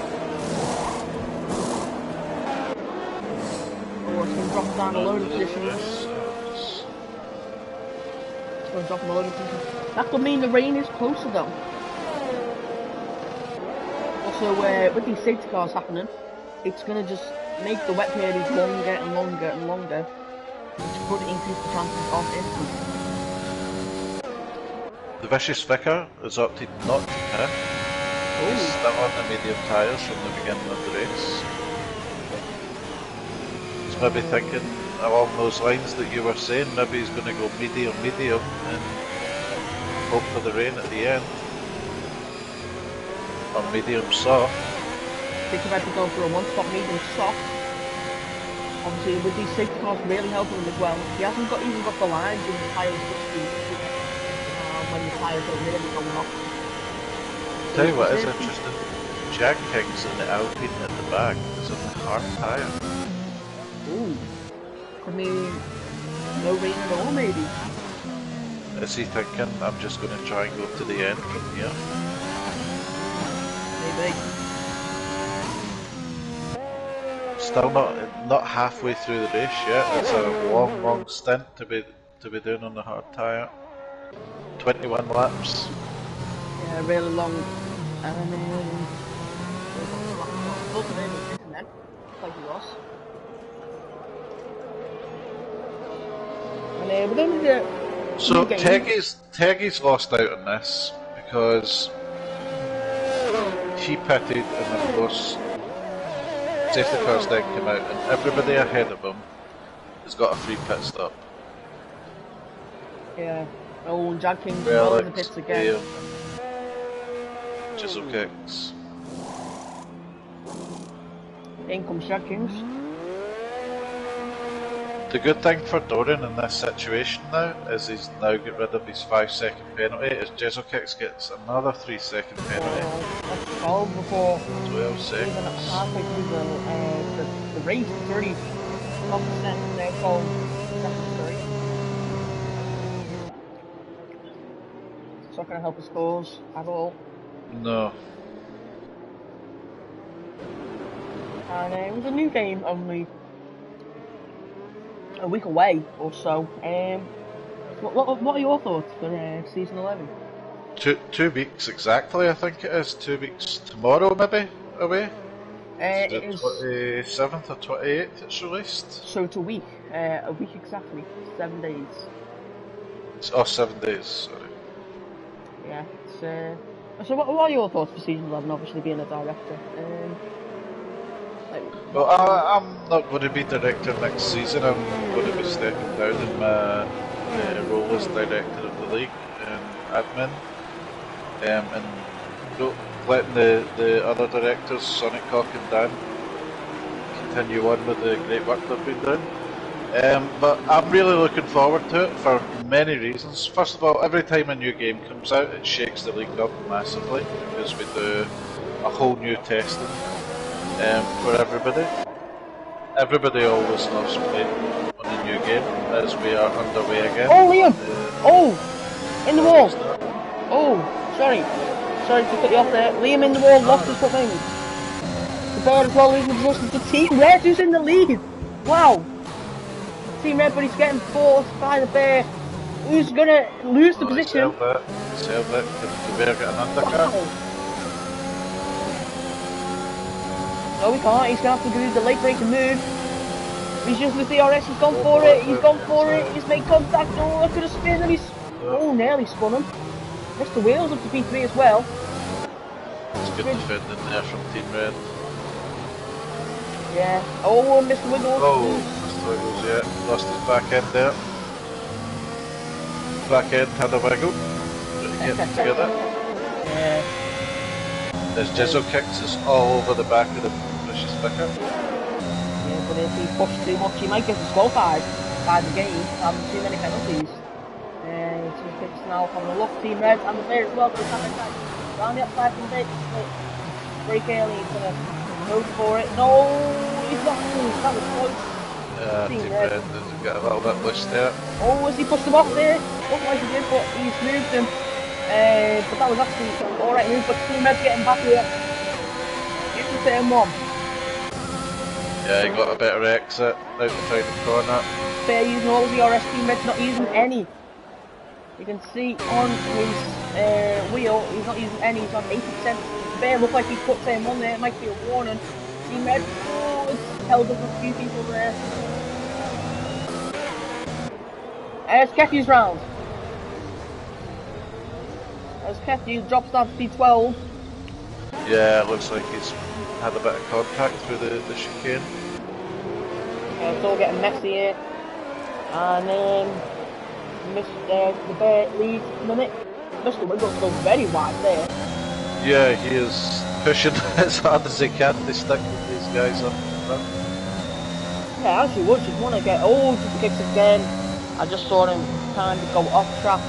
It's going to drop down a load of positions. It's going to drop a load of positions. That could mean the rain is closer though. Also, with these safety cars happening, it's going to just make the wet periods longer and longer and longer, which could increase the chances of incidents. The vicious vicar has opted not to pit. He's Oh, still on the medium tyres from the beginning of the race. He's maybe thinking along those lines that you were saying, maybe he's going to go medium, medium and hope for the rain at the end. Or medium soft. I think about to go for a one-spot medium soft. Obviously, with these safety cars really helping him as well. He hasn't got even got the lines in the tyres this week. When the tyres are really going off. Tell you what is interesting, Jack King's in the Alpine at the back is on the hard tyre. Ooh. Could mean no rain at all, maybe. Is he thinking, I'm just going to try and go to the end from here? Maybe. Still not halfway through the race yet. It's a long stint to be doing on the hard tyre. 21 laps. Yeah, really long. Like he was. And we're going to So Teggy's lost out on this because he pitted and of course safety cars then came out and everybody ahead of him has got a free pit stop. Yeah. Oh, and Jack King's well in the pits again. Chisel kicks. In comes Jack King's. The good thing for Dorian in this situation now is he's now got rid of his 5-second penalty as Chisel kicks gets another 3-second penalty. That's 12 before 12 seconds. Even halfway through the race, 30% now going second 3. It's not going to help his scores at all. No. And it was a new game, only a week away or so. What are your thoughts for season 11? 2 weeks exactly, I think it is. 2 weeks tomorrow, maybe away. It is 27th or 28th. It's released. So it's a week exactly, 7 days. Oh, 7 days. Sorry. Yeah. So what are your thoughts for season 11? Obviously, being a director. Well, I'm not going to be director next season. I'm going to be stepping down in my role as director of the league and admin, and letting the other directors, Sonic Cock and Dan, continue on with the great work they've been doing. But I'm really looking forward to it for many reasons. First of all, every time a new game comes out, it shakes the league up massively because we do a whole new testing for everybody. Everybody always loves playing on a new game as we are underway again. Oh, Liam! In the wall! Oh, sorry to cut you off there. Liam in the wall, lost his footing. The bear as well losing position to Team Red, who's in the lead. Wow! Team Red, but he's getting forced by the bear, who's gonna lose the position. Sell that. Can the bear get an undercut? Wow. No, he can't. He's gonna have to do the late breaking move. He's just with DRS. He's gone for it. He's gone for it. He's made contact. Oh, look at the spin, and nearly spun him. Missed the wheels up to P3 as well. It's good defending there from Team Red. Yeah. Oh, Mr. Wiggles. Oh, Mr. Wiggles, yeah. Lost his back end there. Back end had a wiggle. Really get them together. Yeah. There's Jizzle kicks is all over the back of the British sticker. Yeah, but if he pushes too much, he might get disqualified by the game. Having too many penalties. Team Kicks now having a look. Team Red and the bear as well. But round the outside from the break early. He's gonna go for it. No, he's not. That was close. Team Red does get a little bit loose there. Oh, as he pushed him off there. Looked like he did, but he's moved him. But that was actually alright move, but Team Red's getting back here. Into turn 1. Yeah, he got a better exit out the final corner. Bear using all the DRS, Team Red's not using any. You can see on his wheel, he's not using any, he's on 80%. Bear looked like he put turn 1 there, it might be a warning. Team Red, it's held up a few people there. It's Kefi's round. As Kefi drops down to P12. Yeah, it looks like he's had a bit of contact through the chicane. It's all getting messy here. And Mr. the Bear leads in the minute. Mr. Wiggles goes very wide there. Yeah, he is pushing as hard as he can to stick with these guys up front. Yeah, as you would, you'd want to get all just kicks again. I just saw him kind of go off track.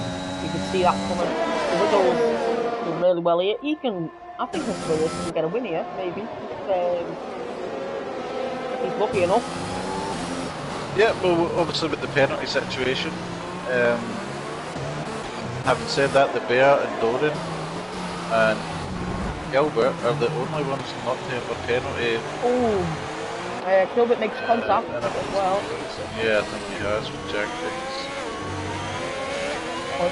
You can see that coming. Mr. Wiggles doing really well here. He can, I think Mr. Wiggles can get a win here, maybe. If he's lucky enough. Yeah, well, obviously with the penalty situation, having said that, the Bear and Doran and Gilbert are the only ones not to have a penalty. Oh, Gilbert makes contact as well. Yeah, I think he has with Jack Dickens.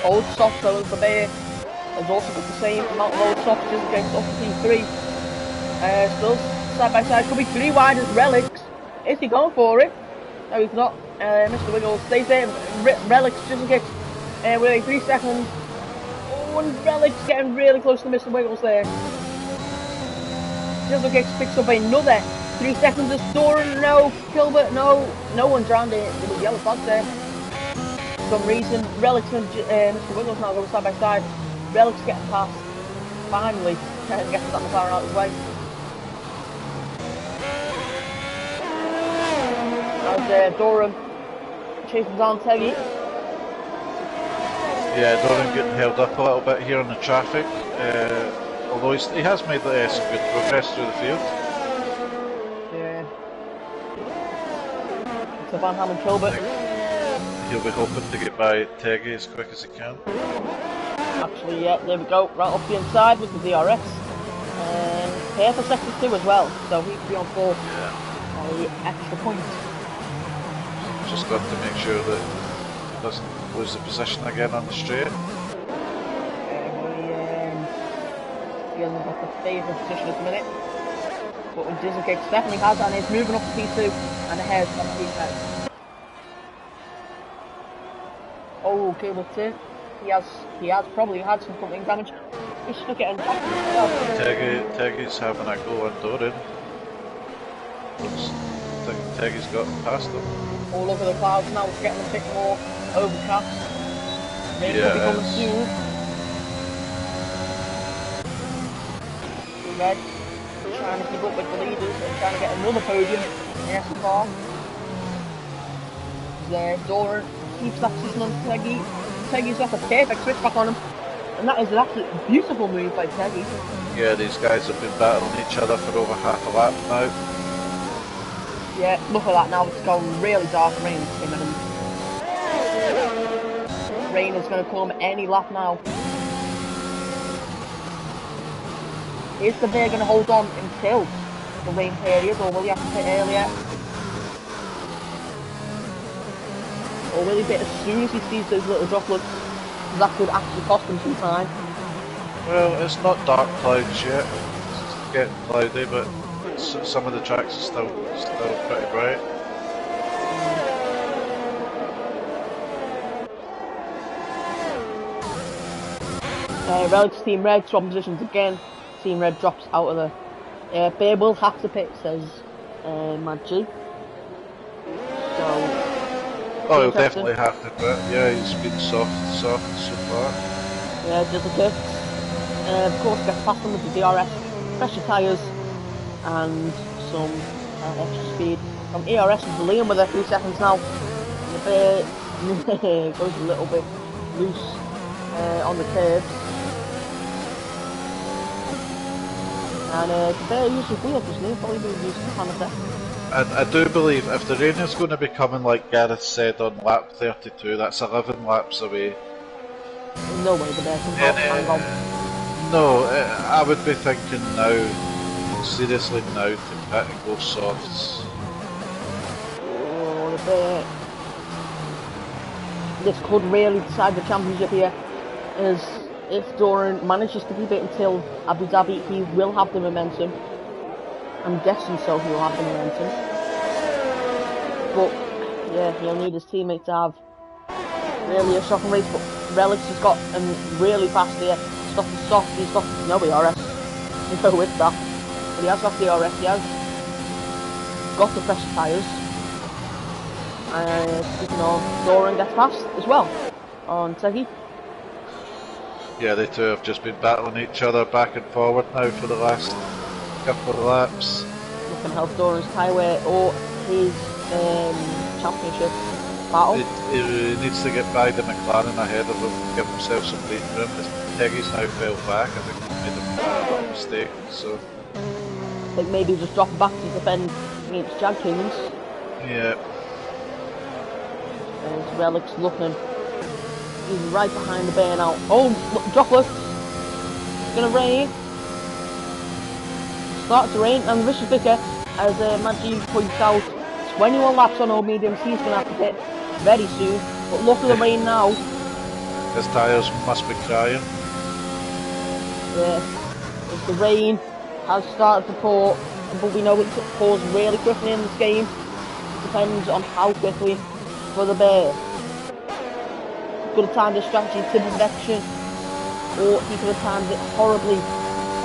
Old soft though for Bear has also got the same amount of old softs against up P3. Still side by side, could be 3 wide as Relics. Is he going for it? No, he's not. Mr. Wiggles stays there. Relics just gets within 3 seconds. Oh, and Relics getting really close to Mr. Wiggles there. Jizzle gets picks up another 3 seconds of Doran. No, Gilbert, no. No one's around it. There was yellow flag there. For some reason, Relics and Mr. Wiggles now go side by side. Relics getting past. Finally, getting that McLaren out of his way. As Doran chasing down Teggy. Yeah, Doran getting held up a little bit here in the traffic, although he has made some good progress through the field. Yeah. So Van Ham and Gilbert. He'll be hoping to get by Teggy as quick as he can. Actually, yeah, there we go, right up the inside with the DRS. Here for sector 2 as well, so he could be on 4 extra points. Just got to make sure that he doesn't lose the position again on the straight. He hasn't got the favourite position at the minute. But when Dizzle kicks definitely has, and he's moving up to P2 and ahead from P10. Oh, Gilbert's in. He has probably had some front-wing damage. He's still getting Teggy's having a go on Doran. I think Teggy's got past him. All over the clouds now, it's getting a bit more overcast. Rain will be coming soon. Red trying to keep up with the leaders and trying to get another podium in SFR. Doran keeps that position on Teggy. Teggy's got a perfect switchback on him. And that is an absolutely beautiful move by Teggy. Yeah, these guys have been battling each other for over half a lap now. Yeah, look at that now, it's gone really dark. Rain is imminent. Rain is going to come any lap now. Is the Bear going to hold on until the rain period, or will he have to pit earlier? Or will he pit as soon as he sees those little droplets? That could actually cost him some time. Well, it's not dark clouds yet. It's getting cloudy, but some of the tracks are still pretty bright. Relics Team Red swap positions again. Team Red drops out of the. Bear will have to pit, says Mad G. So. Oh, he'll definitely have to pit. Yeah, he's been soft so far. Yeah, just a kick. Of course, gets past them with the DRS, pressure tyres, and some extra speed. From ERS is Liam with 3 seconds now. The Bear goes a little bit loose on the curves. And the Bear uses wheels, doesn't he? Probably going to use some hammer. And I do believe if the rain is going to be coming, like Gareth said, on lap 32, that's 11 laps away. No way the Bear can hang on. No, I would be thinking now, seriously now, to pit and go softs. Oh, the Bear. This could really decide the championship here, as if Doran manages to keep it until Abu Dhabi, he will have the momentum. I'm guessing so, he'll have the momentum. But, yeah, he'll need his teammate to have really a shocking race, but Relics has got really fast here. Stuff is soft, he's got no ERS. go with that. But he has got DRS, he has got the fresh tyres. And speaking of, Doran gets past as well on Teggy. Yeah, they two have just been battling each other back and forward now for the last couple of laps. Looking at health Doran's tyre wear or his championship battle. He needs to get by the McLaren ahead of him, give himself some breathing room. Teggy's now fell back, I think he made a little mistake, so... I think maybe just drop back to defend against Jadkins. Yeah. And Relic's looking. He's right behind the bear now. Oh, look, droplets! It's gonna rain. Starts to rain, and the vicious vicar, as Maggie points out, 21 laps on old mediums. He's gonna have to hit very soon. But look at the rain now. His tyres must be crying. Yeah, as the rain has started to pour, but we know it pours really quickly in this game. It depends on how quickly for the bear. Could have timed his strategy to perfection, or he could have timed it horribly.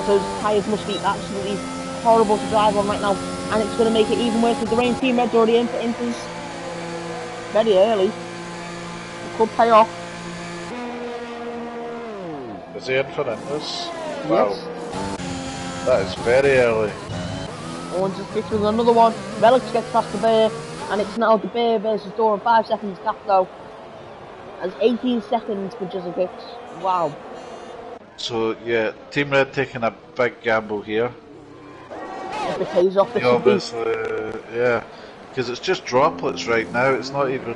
So his tyres must be absolutely horrible to drive on right now, and it's going to make it even worse with the rain. Team Red's already in for Inters very early. It could pay off. Is he in for Inters? Yes. Wow. That is very early. Owens just gets with another one. Relics gets past the bear, and it's now the bear versus Doran. 5 seconds gap though. As 18 seconds for just a bit. Wow. So yeah, Team Red taking a big gamble here. If it pays off, this should be... yeah, because it's just droplets right now. It's not even,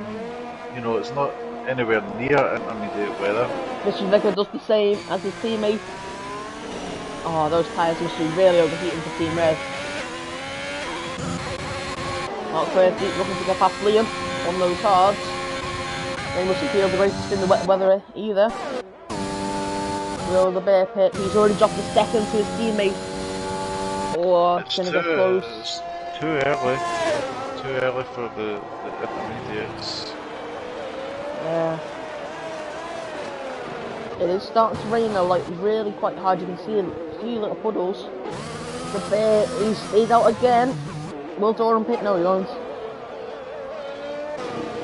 you know, it's not anywhere near intermediate weather. Mr. Vicker does the same as his teammate. Oh, those tyres must be really overheating for Team Red. Not crazy, looking to get past Liam on those hards. They mustn't feel the greatest in the wet weather either. Will the bear pit? He's already dropped a second to his teammate. Oh, it's gonna get close. It's too early. Too early for the intermediates. Yeah. It is starting to rain now, like really quite hard. You can see a few little puddles. The bear is out again. Will Doran pit? No, he won't.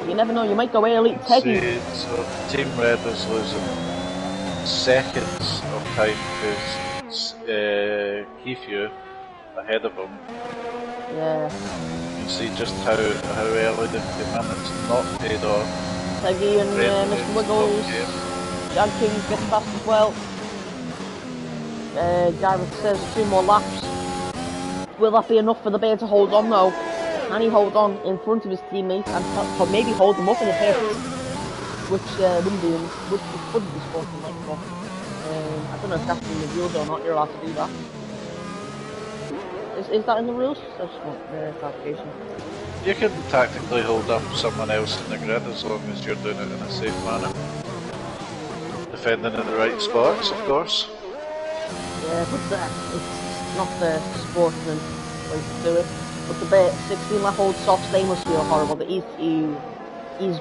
You never know, you might go early. Teggy. So Team Red is losing seconds of time because Keefew ahead of him. Yeah. You can see just how early the minutes not paid off. Teggy and Mr. Wiggles. Jadkins gets past as well. Gareth says 2 more laps. Will that be enough for the bear to hold on though? Can he hold on in front of his teammates and maybe hold them up in a pit? Which wouldn't be sporting like that. I don't know if that's in the rules or not, you're allowed to do that. Is that in the rules? I just want clarification. You can tactically hold up someone else in the grid as long as you're doing it in a safe manner. Defending in the right spots, of course. Yeah, but it's not the sportsman way to do it. But the bear, 16 lap old softs, they must feel horrible. But he's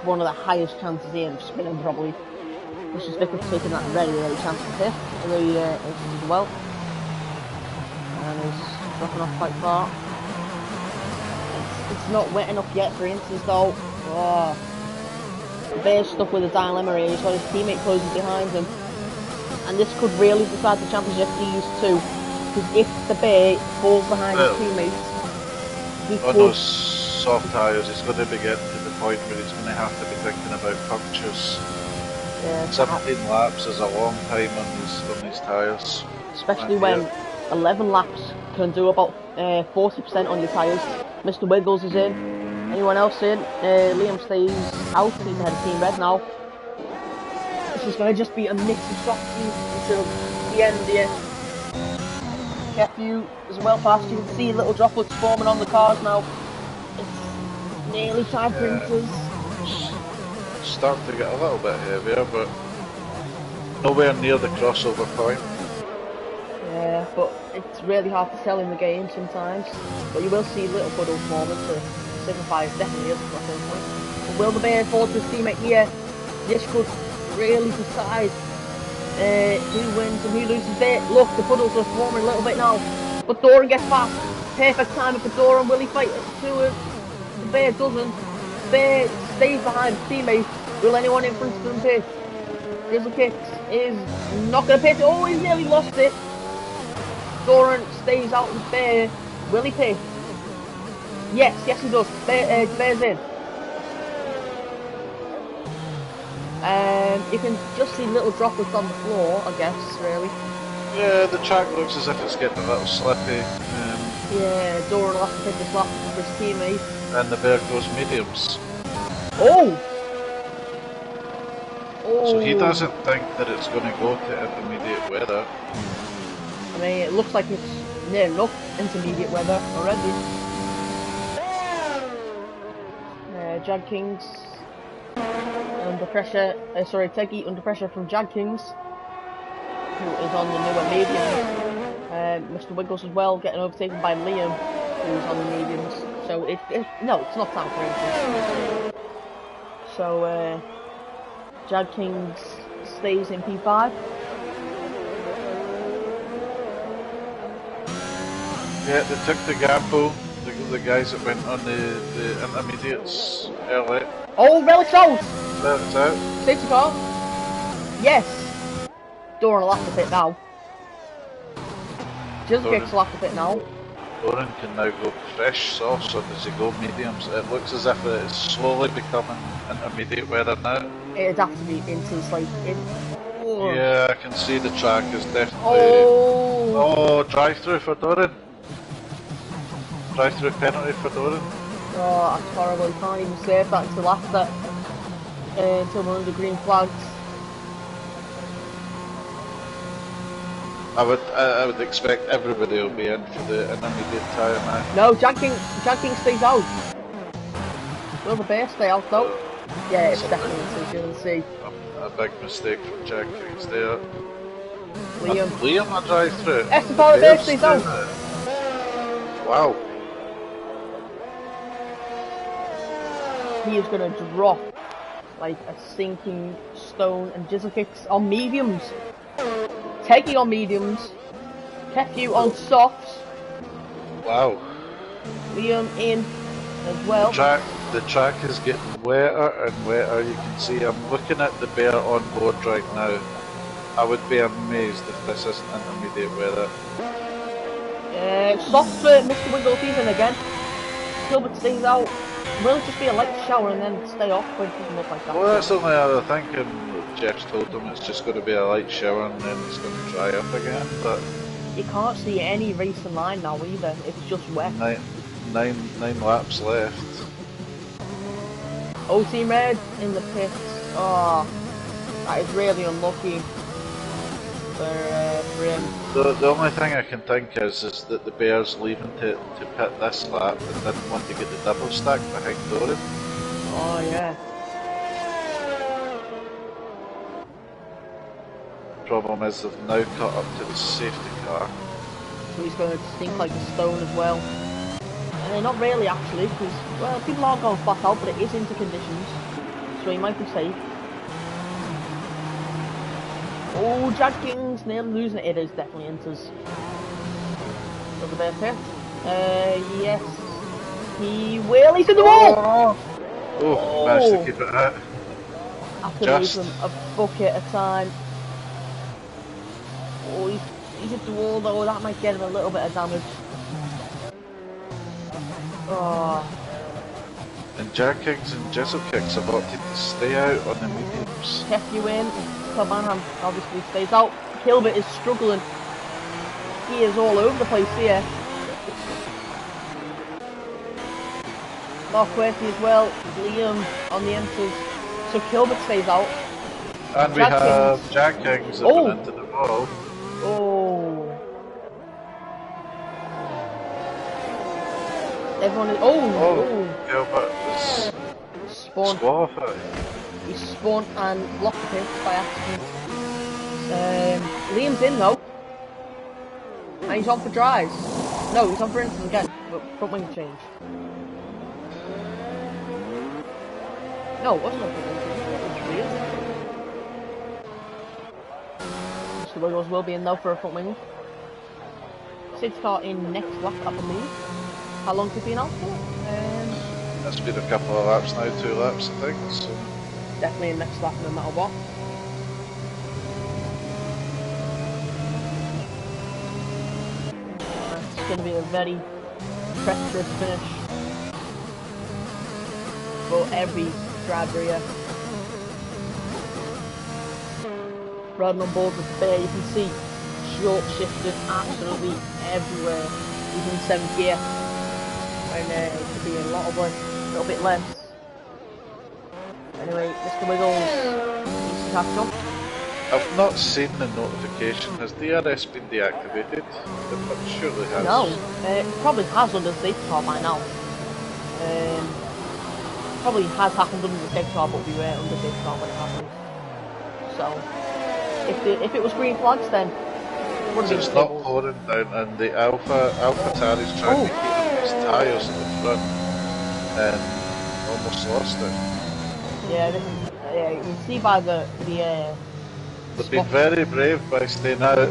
one of the highest chances here of spinning probably. This is Vicker's taking that very chance to hit in the instance as well. And he's dropping off quite far. It's not wet enough yet for instance though. Oh. The bear's stuck with a dilemma here. He's got his teammate closing behind him. And this could really decide the championship for these two. Because if the bear falls behind his teammates, on those soft tyres, he's going to be getting to the point where he's going to have to be thinking about punctures. Yeah, 17 laps is a long time on these tyres. Especially when 11 laps can do about 40% on your tyres. Mr. Wiggles is in. Anyone else in? Liam stays out. He's ahead of Team Red now. This is going to just be a mix of strategies until the end here. Keefew as well past. You can see little droplets forming on the cars now. It's nearly time for Inters. Starting to get a little bit heavier, but nowhere near the crossover point. Yeah, but it's really hard to tell in the game sometimes. But you will see little puddles forming to signify it definitely is a crossover point. But will the bear fall to his teammate here? This could really decide Who wins and who loses there? Look, the puddles are forming a little bit now. But Doran gets past. Perfect timing for Doran. Will he fight to it? The Bear doesn't. Bear stays behind his teammate. Will anyone in front of him pit? Drizzle Kicks is not going to pit. Oh, he's nearly lost it. Doran stays out with Bear. Will he pit? Yes, yes he does. Bear's in. You can just see little droplets on the floor, I guess, really. Yeah, the track looks as if it's getting a little slippy. Yeah, Doran will have to pick this lap for his teammate. And the Bear goes mediums. Oh! Oh! So he doesn't think that it's going to go to intermediate weather. I mean, it looks like it's near enough intermediate weather already. Jag Kings under pressure. Sorry, Teggy under pressure from Jag Kings, who is on the newer mediums. Mr. Wiggles as well, getting overtaken by Liam, who's on the mediums. So no, it's not time for anything. So Jag Kings stays in P5. Yeah, they took the gamble. The guys that went on the intermediates early. Oh, Relic's out! Relic's out. Safety car. Yes. Doran will have to pit now. Jizzle Kicks will have to pit now. Doran can now go fresh sauce, or does he go mediums? It looks as if it's slowly becoming intermediate weather now. It'd have to be into like in. Oh. Yeah, I can see the track is definitely. Oh, drive-through for Doran. Drive-through penalty for Doran. Oh, that's horrible. You can't even save that until after. Until we're under green flags. I would expect everybody will be in for the intermediate tyre now. No, Jag King stays out. Will the Bear stay out though? Yeah, it's definitely as you can see. A big mistake from Jag Kings there. Liam on drive-through. Esteban Bear stays out. Wow. He is going to drop like a sinking stone, and Jizzle Kicks on mediums. Teggy on mediums. Kefu on softs. Wow. Liam in as well. The track is getting wetter and wetter. You can see I'm looking at the Bear on board right now. I would be amazed if this isn't intermediate weather. Soft for Mr. Wiggles, he's in again. Gilbert stays out. Will it just be a light shower and then stay off, but it doesn't look like that. Well, that's the only other thing. Jeff's told him it's just going to be a light shower and then it's going to dry up again. But you can't see any racing line now either. It's just wet. Nine laps left. Oh, Team Red in the pits. Oh, that is really unlucky for him. The only thing I can think is that the Bear's leaving to pit this lap and didn't want to get the double stack behind Doran. Oh yeah. Problem is they've now caught up to the safety car. So he's going to stink like a stone as well. Not really actually, because well, people aren't going flat out, but it is into conditions, so he might be safe. Oh, Jag Kings nearly losing it. It is definitely enters. Another Bear pit. Yes, he will. He's in the wall. Oh, managed to keep it out. After losing a bucket at a time. Oh, he's at the wall though. That might get him a little bit of damage. Oh. And Jag Kings and Jizzle Kicks have opted to stay out on the mediums. Kefu in. Manham obviously stays out. Gilbert is struggling. He is all over the place here. Mark Quirky as well. Liam on the enters. So Gilbert stays out. And we have Jag Kings that went into the wall. Oh. Everyone is. Oh. Gilbert is disqualified. He spawned and blocked the pit by accident. Liam's in though. And he's on for dries. No, he's on for instance again, but front wing change. No, it wasn't on for wing change. It was real. Mr. Wiggles will be in though for a front wing. Safety car in next lap, I believe. How long has it been out for? It's been a couple of laps now, 2 laps I think. So. Definitely in next lap no matter what. It's going to be a very treacherous finish for every driver here. Riding on board with the bear, you can see short shifted absolutely everywhere, even in 7th gear, when it could be a lot of work, a little bit less. Anyway, Mr. Wiggles needs to catch up. I've not seen the notification. Has DRS been deactivated? It surely has. No, it probably has under the safety car by now. Probably has happened under the safety car, but we were under the safety car when it happened. So, if it was green flags, then it would have been it's not pouring down, and the Alpha Tari's trying to keep his tyres in the front, and almost lost it. Yeah, this is, yeah, you can see by the They've been very brave by staying out.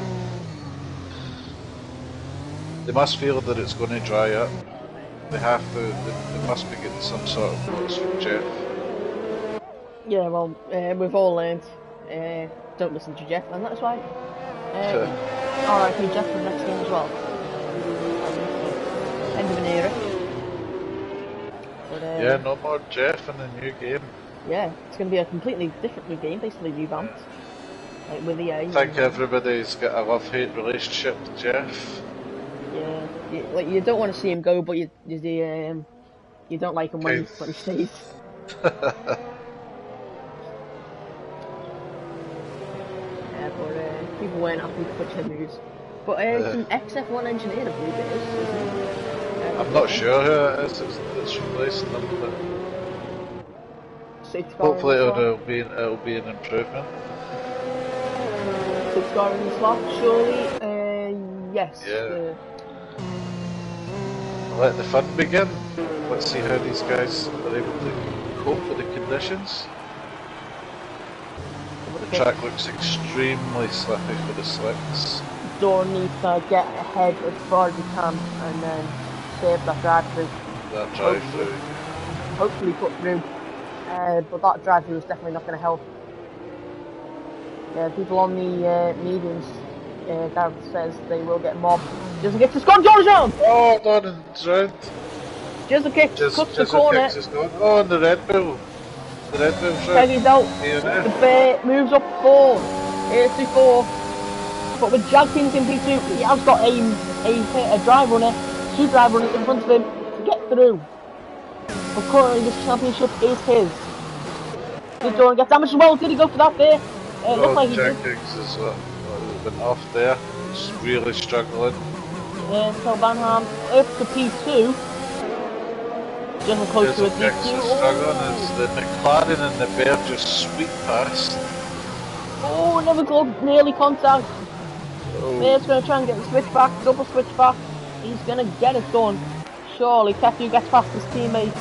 They must feel that it's going to dry up. They have to. They must be getting some sort of notice from Jeff. Yeah, well, we've all learned. Don't listen to Jeff, and that's why. Alright, Jeff for the next game as well. End of an era. But, yeah, no more Jeff in the new game. Yeah, it's going to be a completely different new game, basically revamped. Like with the I think everybody's got a love-hate relationship with Jeff. Yeah, like you don't want to see him go, but you don't like him when he stays. Yeah, but people weren't happy with Twitch moves. But it's an XF1 engineer, I believe it is, isn't it? I'm not sure who it is. It's replacing them, but hopefully it'll be an improvement. 6 car in the slot, surely. Yes. Yeah. Let the fun begin. Let's see how these guys are able to cope with the conditions. The track looks extremely slippy for the slicks. Doran needs to get ahead as far as he can and then save that drive-through. That drive-through. Hopefully put through. But that drive-through is definitely not going to help. Yeah, people on the mediums, Gareth says they will get mobbed. Just gets the Scott George down! Oh, Doran's round. Just a kick, cuts the corner. Oh, and the Red Bull. The Red Bull's round. Peggy's out. The Bear moves up 4. Here's to 4. But with Jadkins in P2, he has got a drive runner, 2 drive runners in front of him to get through. But currently this championship is his. Did Doran get damaged as well? Did he go for that there? Looks like he did. Jadkins has been off there. He's really struggling. So Banham up to P2. Just close to a P2. Struggling as the McLaren and the Bear just sweep past. Oh, another glove, nearly contact. Oh. Bear's going to try and get the switch back, double switch back. He's going to get it done. Surely, Kefu gets past his teammate.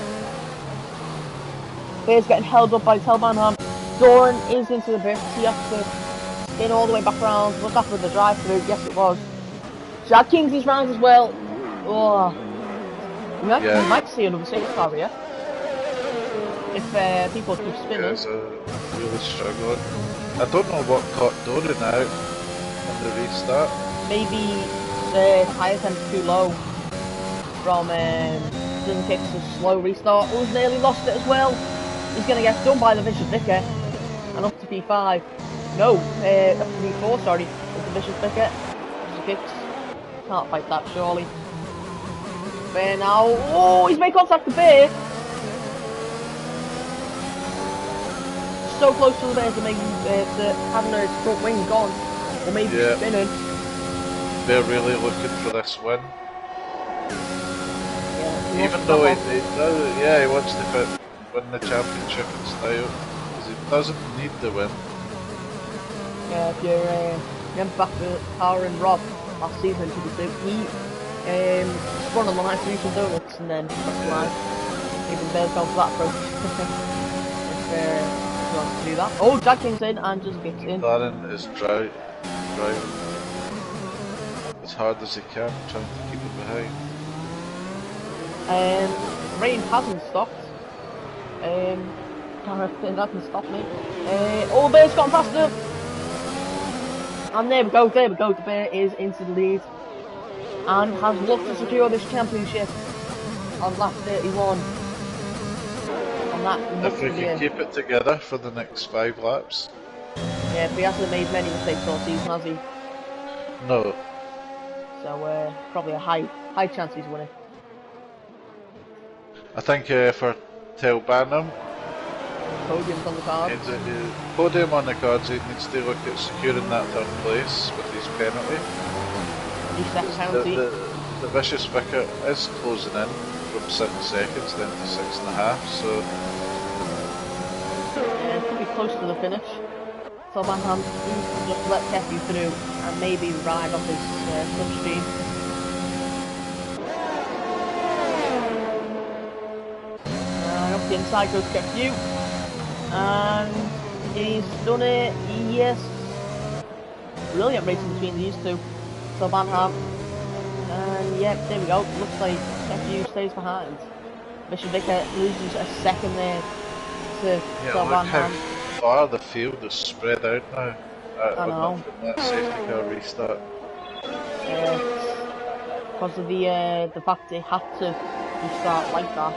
Bear's getting held up by Tel Banham. Doran is into the bit. He has to spin all the way back around. Was that for the drive-through? Yes, it was. Jadkins is round as well. Oh. We might see another safety car here. If people keep spinning. Yes, really struggling. I don't know what caught Doran out on the restart. Maybe the tyre temperature's too low from doesn't take a slow restart. Who's nearly lost it as well. He's going to get done by the Vicious Vicar and up to P5. No, up to P4, sorry, with the Vicious Vicar. Kicks. Can't fight that, surely. Bear now. Oh, he's made contact with Bear. So close to the Bear to make having his front wing gone. Or maybe spinning. They're really looking for this win. Yeah, even though he wants to win the championship in style, because he doesn't need the win. Yeah, if you remember back to Power and Rob last season, he spun on the line through some donuts and then back to line. Even Bear's gone for that approach. If he wants to do that. Oh, Jadkins in and just gets in. McLaren is dry. driving as hard as he can, trying to keep it behind. Rain hasn't stopped. It hasn't stopped me. Oh, Bear's gone faster! And there we go, the Bear is into the lead. And has looked to secure this championship on lap 31. And that If we can keep it together for the next 5 laps. Yeah, but he hasn't made many mistakes all season, has he? No. So probably a high chance he's winning. I think for Tel Barnum, Podium's on the cards. Podium on the cards, he needs to look at securing that 3rd place with his penalty. His second penalty. The vicious Vicar is closing in from 7 seconds then to 6.5, so... Yeah, it could be close to the finish. So Manham needs to just let Kefi through and maybe ride off his slipstream. And off the inside goes Kefi. And he's done it, yes. Brilliant racing between these two. So Manham. And yeah, there we go. Looks like Kefi stays behind. Vicious Vicar loses a second there to Manham. Far the field is spread out now. I know. From that safety car restart. Because of the fact they had to restart like that.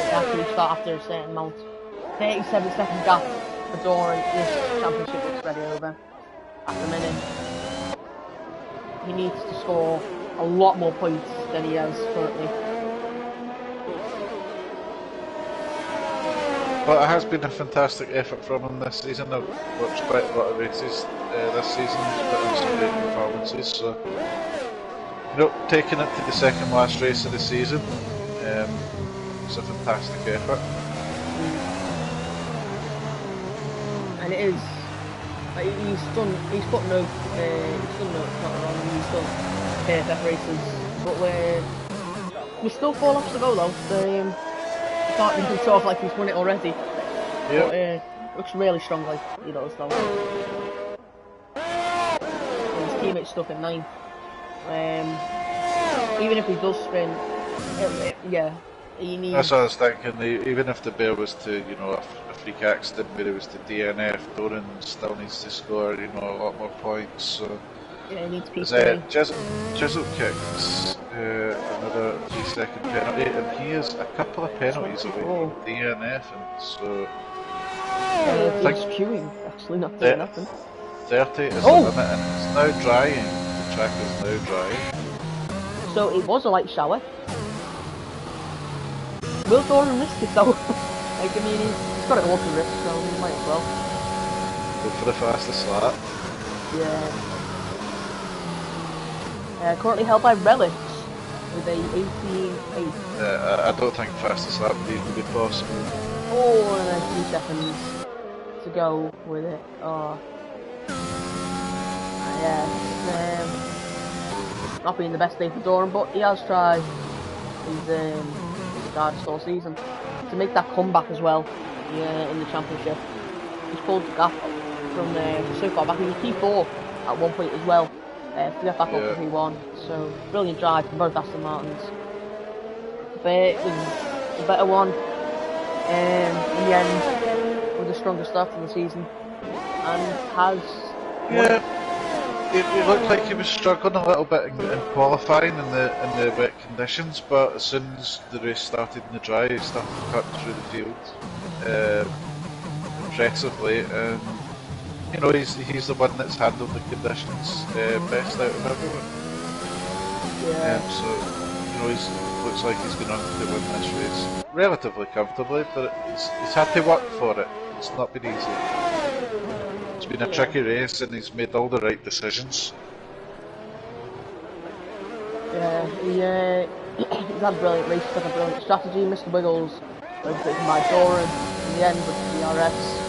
They had to restart after a certain amount. 37-second gap for Doran. This championship looks ready over. At the minute, he needs to score a lot more points than he has currently. But it has been a fantastic effort from him this season. I've watched quite a lot of races this season. He's put in some great performances. So, taking it to the 2nd last race of the season, it's a fantastic effort. And it is. Like, he's done no, it's not wrong. He's done perfect races, but we're still 4 laps to go though. Can't even sort of like he's won it already. Yeah. But looks really strong, like he does though. And his teammate's stuck in 9th. Even if he does spin, yeah, he needs. That's what I was thinking. Even if the Bear was to, a freak accident where he was to DNF, Doran still needs to score, a lot more points. So. Yeah, he needs P3. Jizzle kicks another 3-second penalty, and he is a couple of penalties away from DNF, and so. He's queuing, actually, not doing nothing. 30 is the limit, and it's now drying. The track is now drying. So it was a light shower. Will Doran risk it though? Like, I mean, he's got it all to risk, so he might as well. Go for the fastest lap. Yeah. Currently held by Relics with a 18.8. I don't think fastest lap would even be possible. Oh, and then 3 seconds to go with it. Oh. Yeah, not been the best day for Doran, but he has tried his hardest all season to make that comeback as well in the championship. He's pulled the gap from so far back. He was P4 at one point as well. To get back up to P1, so brilliant drive from both Aston Martins. But it was the better one in the end, with the strongest start of the season, and has. Yeah, it looked like he was struggling a little bit in qualifying in the wet conditions, but as soon as the race started in the dry, he started cutting through the field impressively, and. He's the one that's handled the conditions best out of everyone. Yeah. So, he looks like he's going on to win this race relatively comfortably, but he's had to work for it. It's not been easy. It's been a tricky race, and he's made all the right decisions. Yeah, he's had a brilliant race, he's had a brilliant strategy. Mr. Wiggles was beaten by Doran in the end with the DRS.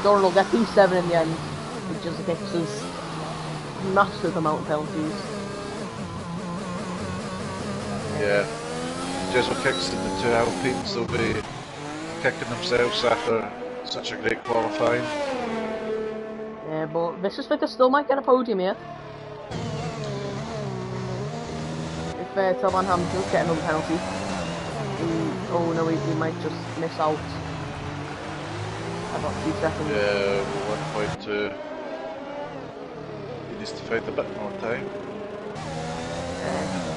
Doran will get P7 in the end, which just fixes massive amount of penalties. Yeah, Jizzle kicks in the 2 Alpines, they'll be kicking themselves after such a great qualifying. But Vicious Vicker still might get a podium here. If Telvanham does get another penalty. Oh no, he might just miss out. About 2 seconds. Yeah, 1.2. He needs to find a bit more time.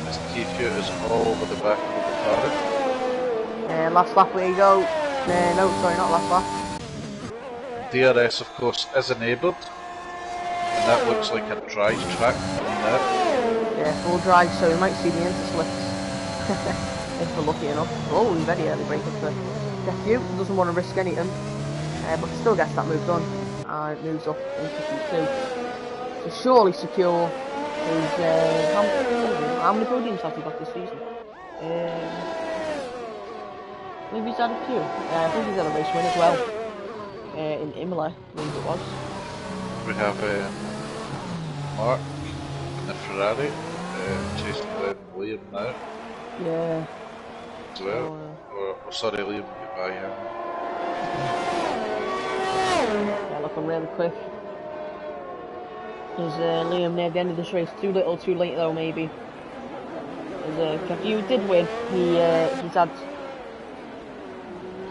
This TQ is all over the back of the McLaren. Last lap, where you go. No, sorry, not last lap. DRS, of course, is enabled. And that looks like a dry track now. Yeah, full dry, so we might see the interslips. If we're lucky enough. Oh, very early break up for Defu. Doesn't want to risk anything. But still gets that move done. And moves up into Q2. To surely secure his... how many podiums has he got this season? Maybe he's had a few. I think he's had a race win as well. In Imola, I believe it was. We have Mark in the Ferrari, chasing down Liam now. Yeah. As well. Or sorry, Liam, goodbye. Yeah, looking really quick. Is Liam near the end of this race? Too little, too late though, maybe. If you did win,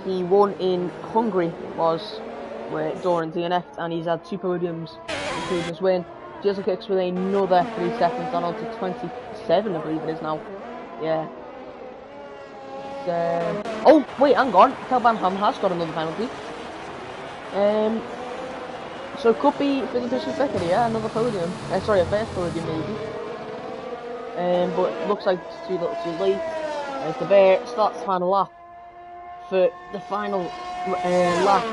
he won in Hungary, it was, where during DNF, and he's had 2 podiums, including his win. Diesel kicks with another 3 seconds, on to 27, I believe it is now. Yeah. Oh, wait, hang on. Telvanham has got another penalty. So it could be for the Vicious Vicker, yeah, another podium. Sorry, a first podium maybe. But looks like it's too little too late. As the Bear starts the final lap for the final lap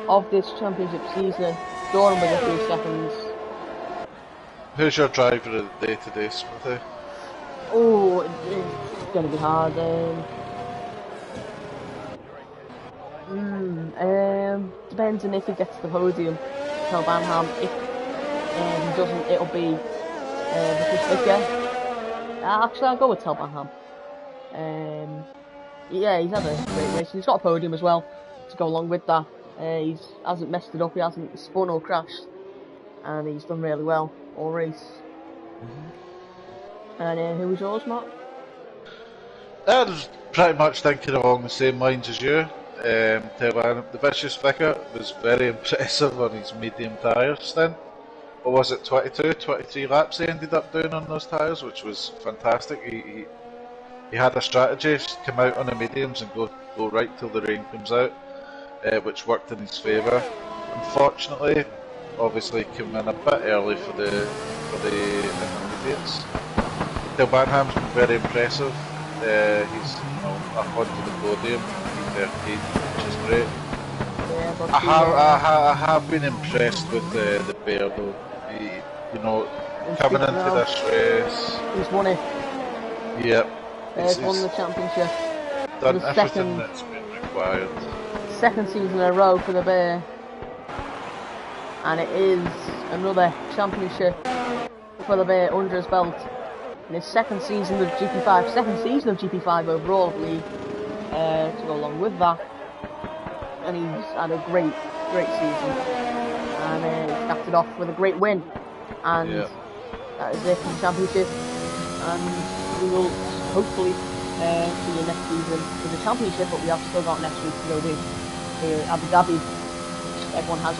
of this championship season. Doran with the 3 seconds. Who's your driver of the day today, Smithy? Oh, it's going to be hard. Depends on if he gets the podium. Telvanham. If he doesn't, it'll be Vicious Vicker. Actually, I'll go with Telvanham. Yeah, he's had a great race. He's got a podium as well to go along with that. He hasn't messed it up. He hasn't spun or crashed, and he's done really well all race. And who was yours, Mark? I was pretty much thinking along the same lines as you. The Vicious Vicker was very impressive on his medium tyres then. What was it, 23 laps he ended up doing on those tyres, which was fantastic. He had a strategy, come out on the mediums and go right till the rain comes out, which worked in his favour. Unfortunately, obviously came in a bit early for the intermediates. Telvanham's been very impressive. He's up onto the podium, P13, which is great. Yeah, I have been impressed with the Bear though. Coming into this race, he's won it. Yep. He's won the championship. Done everything that's been required. Second season in a row for the Bear. And it is another championship for the Bear under his belt. In his second season of GP5 overall, I believe, to go along with that. And he's had a great season. And he's capped it off with a great win. And that is it for the championship. And we will hopefully see you next season for the championship, but we have still got next week to go with here at Abu Dhabi. Everyone has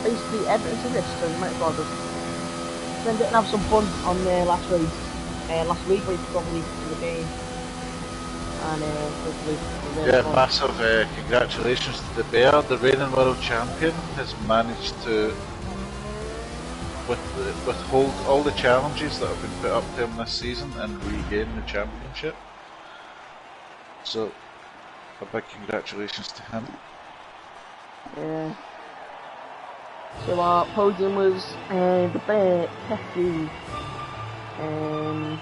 basically everything to risk, so you might as well just spend it and have some fun on the last race. Last week we probably for the game. And hopefully massive congratulations to the Bear. The reigning world champion has managed to withhold all the challenges that have been put up to him this season and regain the championship. So a big congratulations to him. Yeah. So our podium was the Bear, Kefi, and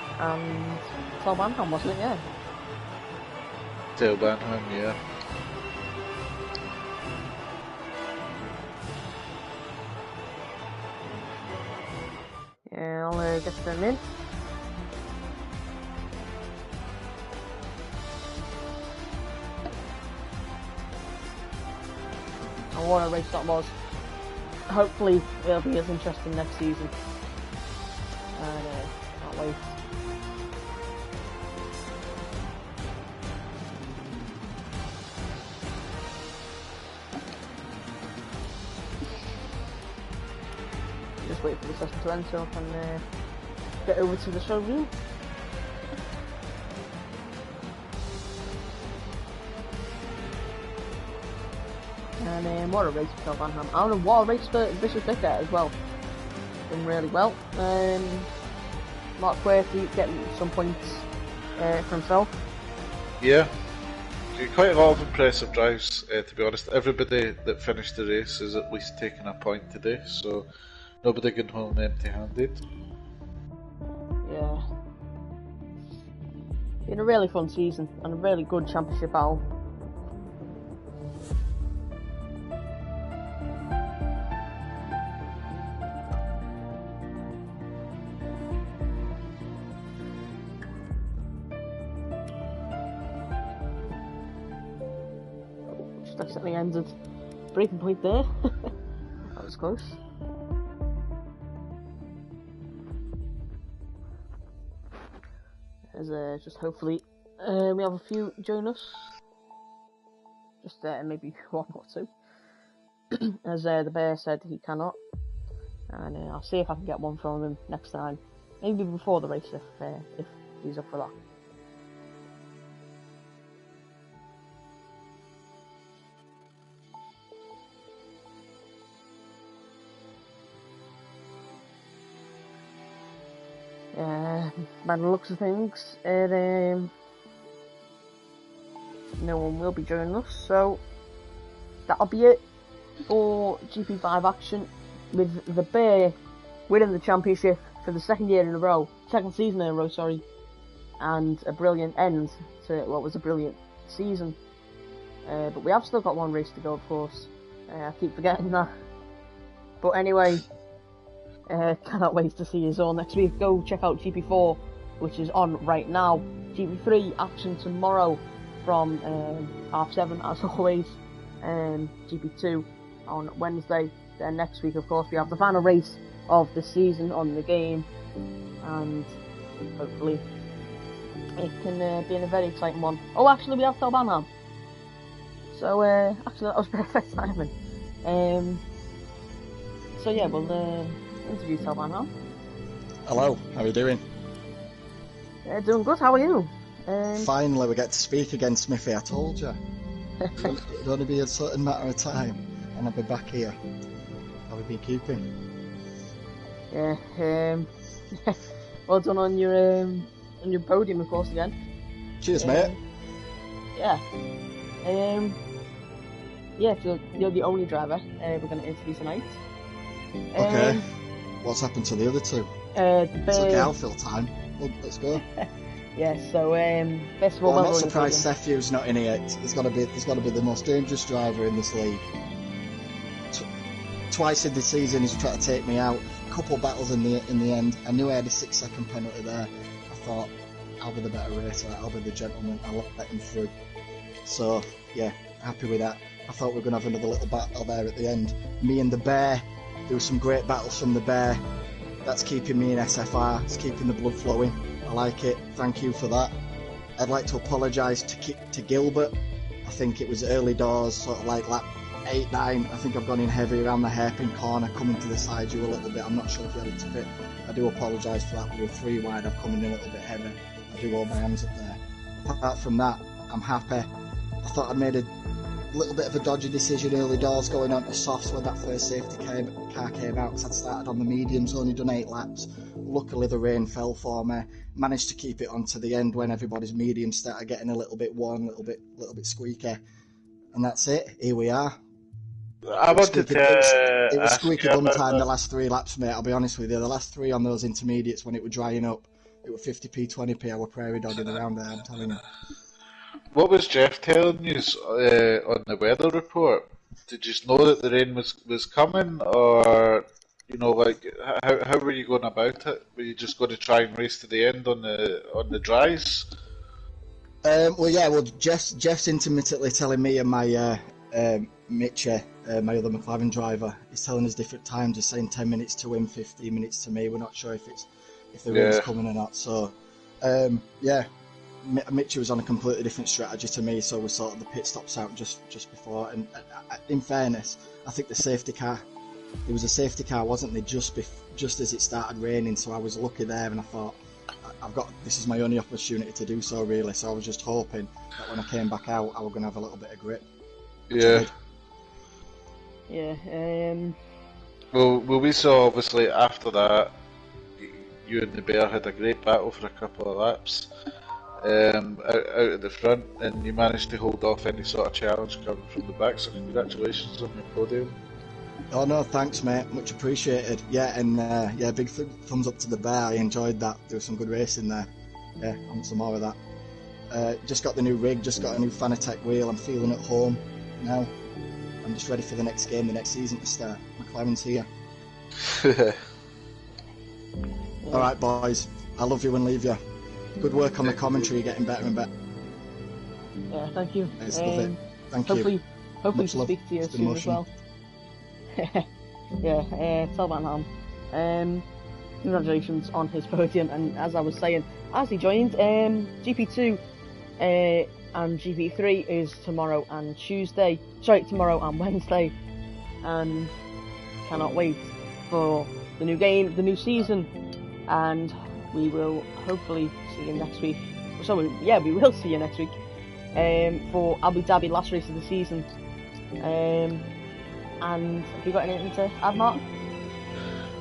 Telvanham, wasn't it? Yeah. Telvanham, yeah. Yeah, I'll get them in. And what a race that was. hopefully it'll be as interesting next season. And can't wait. Just wait for the session to end so I can get over to the showroom. And what a race for Van Ham. And what a race for Vicious Vicar as well. Done really well. Mark Quirky getting some points for himself. Yeah, quite a lot of impressive drives, to be honest. Everybody that finished the race is at least taking a point today, so nobody going home empty-handed. Yeah. Been a really fun season and a really good championship battle. Just accidentally ended breaking point there. That was close. As just hopefully we have a few join us. Just maybe one or two. As the bear said he cannot. And I'll see if I can get one from him next time. Maybe before the race if he's up for that. By the looks of things, no one will be joining us, so that'll be it for GP5 action, with the Bear winning the championship for the second season in a row, sorry, and a brilliant end to what was a brilliant season. But we have still got one race to go, of course. I keep forgetting that. But anyway, cannot wait to see you all next week. Go check out GP4, which is on right now. GP3 action tomorrow from 7:30 as always. GP2 on Wednesday. Then next week, of course, we have the final race of the season on the game, and hopefully it can be a very exciting one. Oh, actually, we have Talbanham. So actually, that was perfect timing. So yeah, we'll interview Talbanham. Hello, how are you doing? Doing good, how are you? Finally, we get to speak again, Smithy. I told you. It'd only be a certain matter of time, and I'll be back here. How have you been keeping? Yeah, well done on your podium, of course, again. Cheers, mate. Yeah. Yeah, so you're the only driver we're going to interview tonight. Okay. What's happened to the other two? It's okay, I'll fill time. Well, let's go. Yeah, so first of all, I'm not surprised Seth Hugh's not in here. He's got to be the most dangerous driver in this league. Twice in the season he's tried to take me out. A couple battles in the end. I knew I had a 6-second penalty there. I thought, I'll be the better racer. I'll be the gentleman. I'll let him through. So yeah, happy with that. I thought we were going to have another little battle there at the end. Me and the Bear. There were some great battles from the Bear. That's keeping me in SFR. It's keeping the blood flowing. I like it. Thank you for that. I'd like to apologise to Gilbert. I think it was early doors, sort of like lap 8, 9. I think I've gone in heavy around the hairpin corner, coming to the side you a little bit. I'm not sure if you had it to fit. I do apologise for that. We were 3 wide. I've come in a little bit heavy. I do hold my hands up there. Apart from that, I'm happy. I thought I'd made a little bit of a dodgy decision early doors going on to softs when that first safety car came out, because I'd started on the mediums, only done 8 laps. Luckily the rain fell for me, managed to keep it on to the end when everybody's mediums started getting a little bit warm, a little bit squeaky, and that's it. Here we are. I wanted to it was squeaky bum time that. the last 3 laps, mate. I'll be honest with you, the last 3 on those intermediates when it was drying up, it was 50p 20p. I were prairie dogging around there, I'm telling you. What was Jeff telling you on the weather report? Did you know that the rain was coming, or like how were you going about it? Were you just going to try and race to the end on the dries? Well, Jeff's intermittently telling me and my Mitchell my other McLaren driver, is telling us different times. He's saying 10 minutes to him, 15 minutes to me. We're not sure if the rain's coming or not. So, Mitchell was on a completely different strategy to me, so we sorted the pit stops out just before. And in fairness, I think the safety car, there was a safety car, wasn't there, just as it started raining, so I was lucky there, and I thought, this is my only opportunity to do so, really. So I was just hoping that when I came back out, I was going to have a little bit of grip. Yeah. Yeah. Well, we saw, obviously, after that, you and the Bear had a great battle for a couple of laps out at the front, and you managed to hold off any sort of challenge coming from the back, so congratulations on your podium. Oh no, thanks mate, much appreciated. Yeah, and big thumbs up to the Bear. I enjoyed that. There was some good racing there. Yeah, I want some more of that. Just got the new rig, just got a new Fanatec wheel. I'm feeling at home now. I'm just ready for the next game, the next season to start. McLaren's here. Alright boys, I love you and leave you. Good work on the commentary, you're getting better and better. Yeah, thank you. It's love it. Thank hopefully, you. Hopefully Much to love. speak to you It's been soon emotional. as well. Yeah, tell Van Ham. Congratulations on his podium, and as I was saying, as he joined, GP2 and GP3 is tomorrow and Wednesday, and cannot wait for the new game, the new season, and we will hopefully see you next week. So we will see you next week for Abu Dhabi, last race of the season. And have you got anything to add, Martin?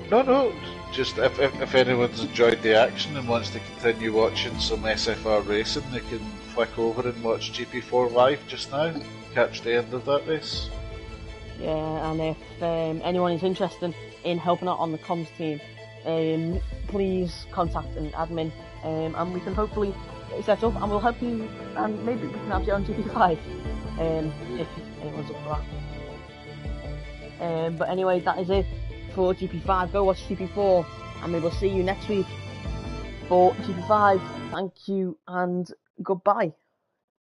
No, just if anyone's enjoyed the action and wants to continue watching some SFR racing, they can flick over and watch GP4 live just now, catch the end of that race. Yeah, and if anyone is interested in helping out on the comms team, please contact an admin, and we can hopefully get you set up, and we'll help you, and maybe we can have you on GP5, if anyone's up for that. But anyway, that is it for GP5. Go watch GP4, and we will see you next week for GP5. Thank you, and goodbye.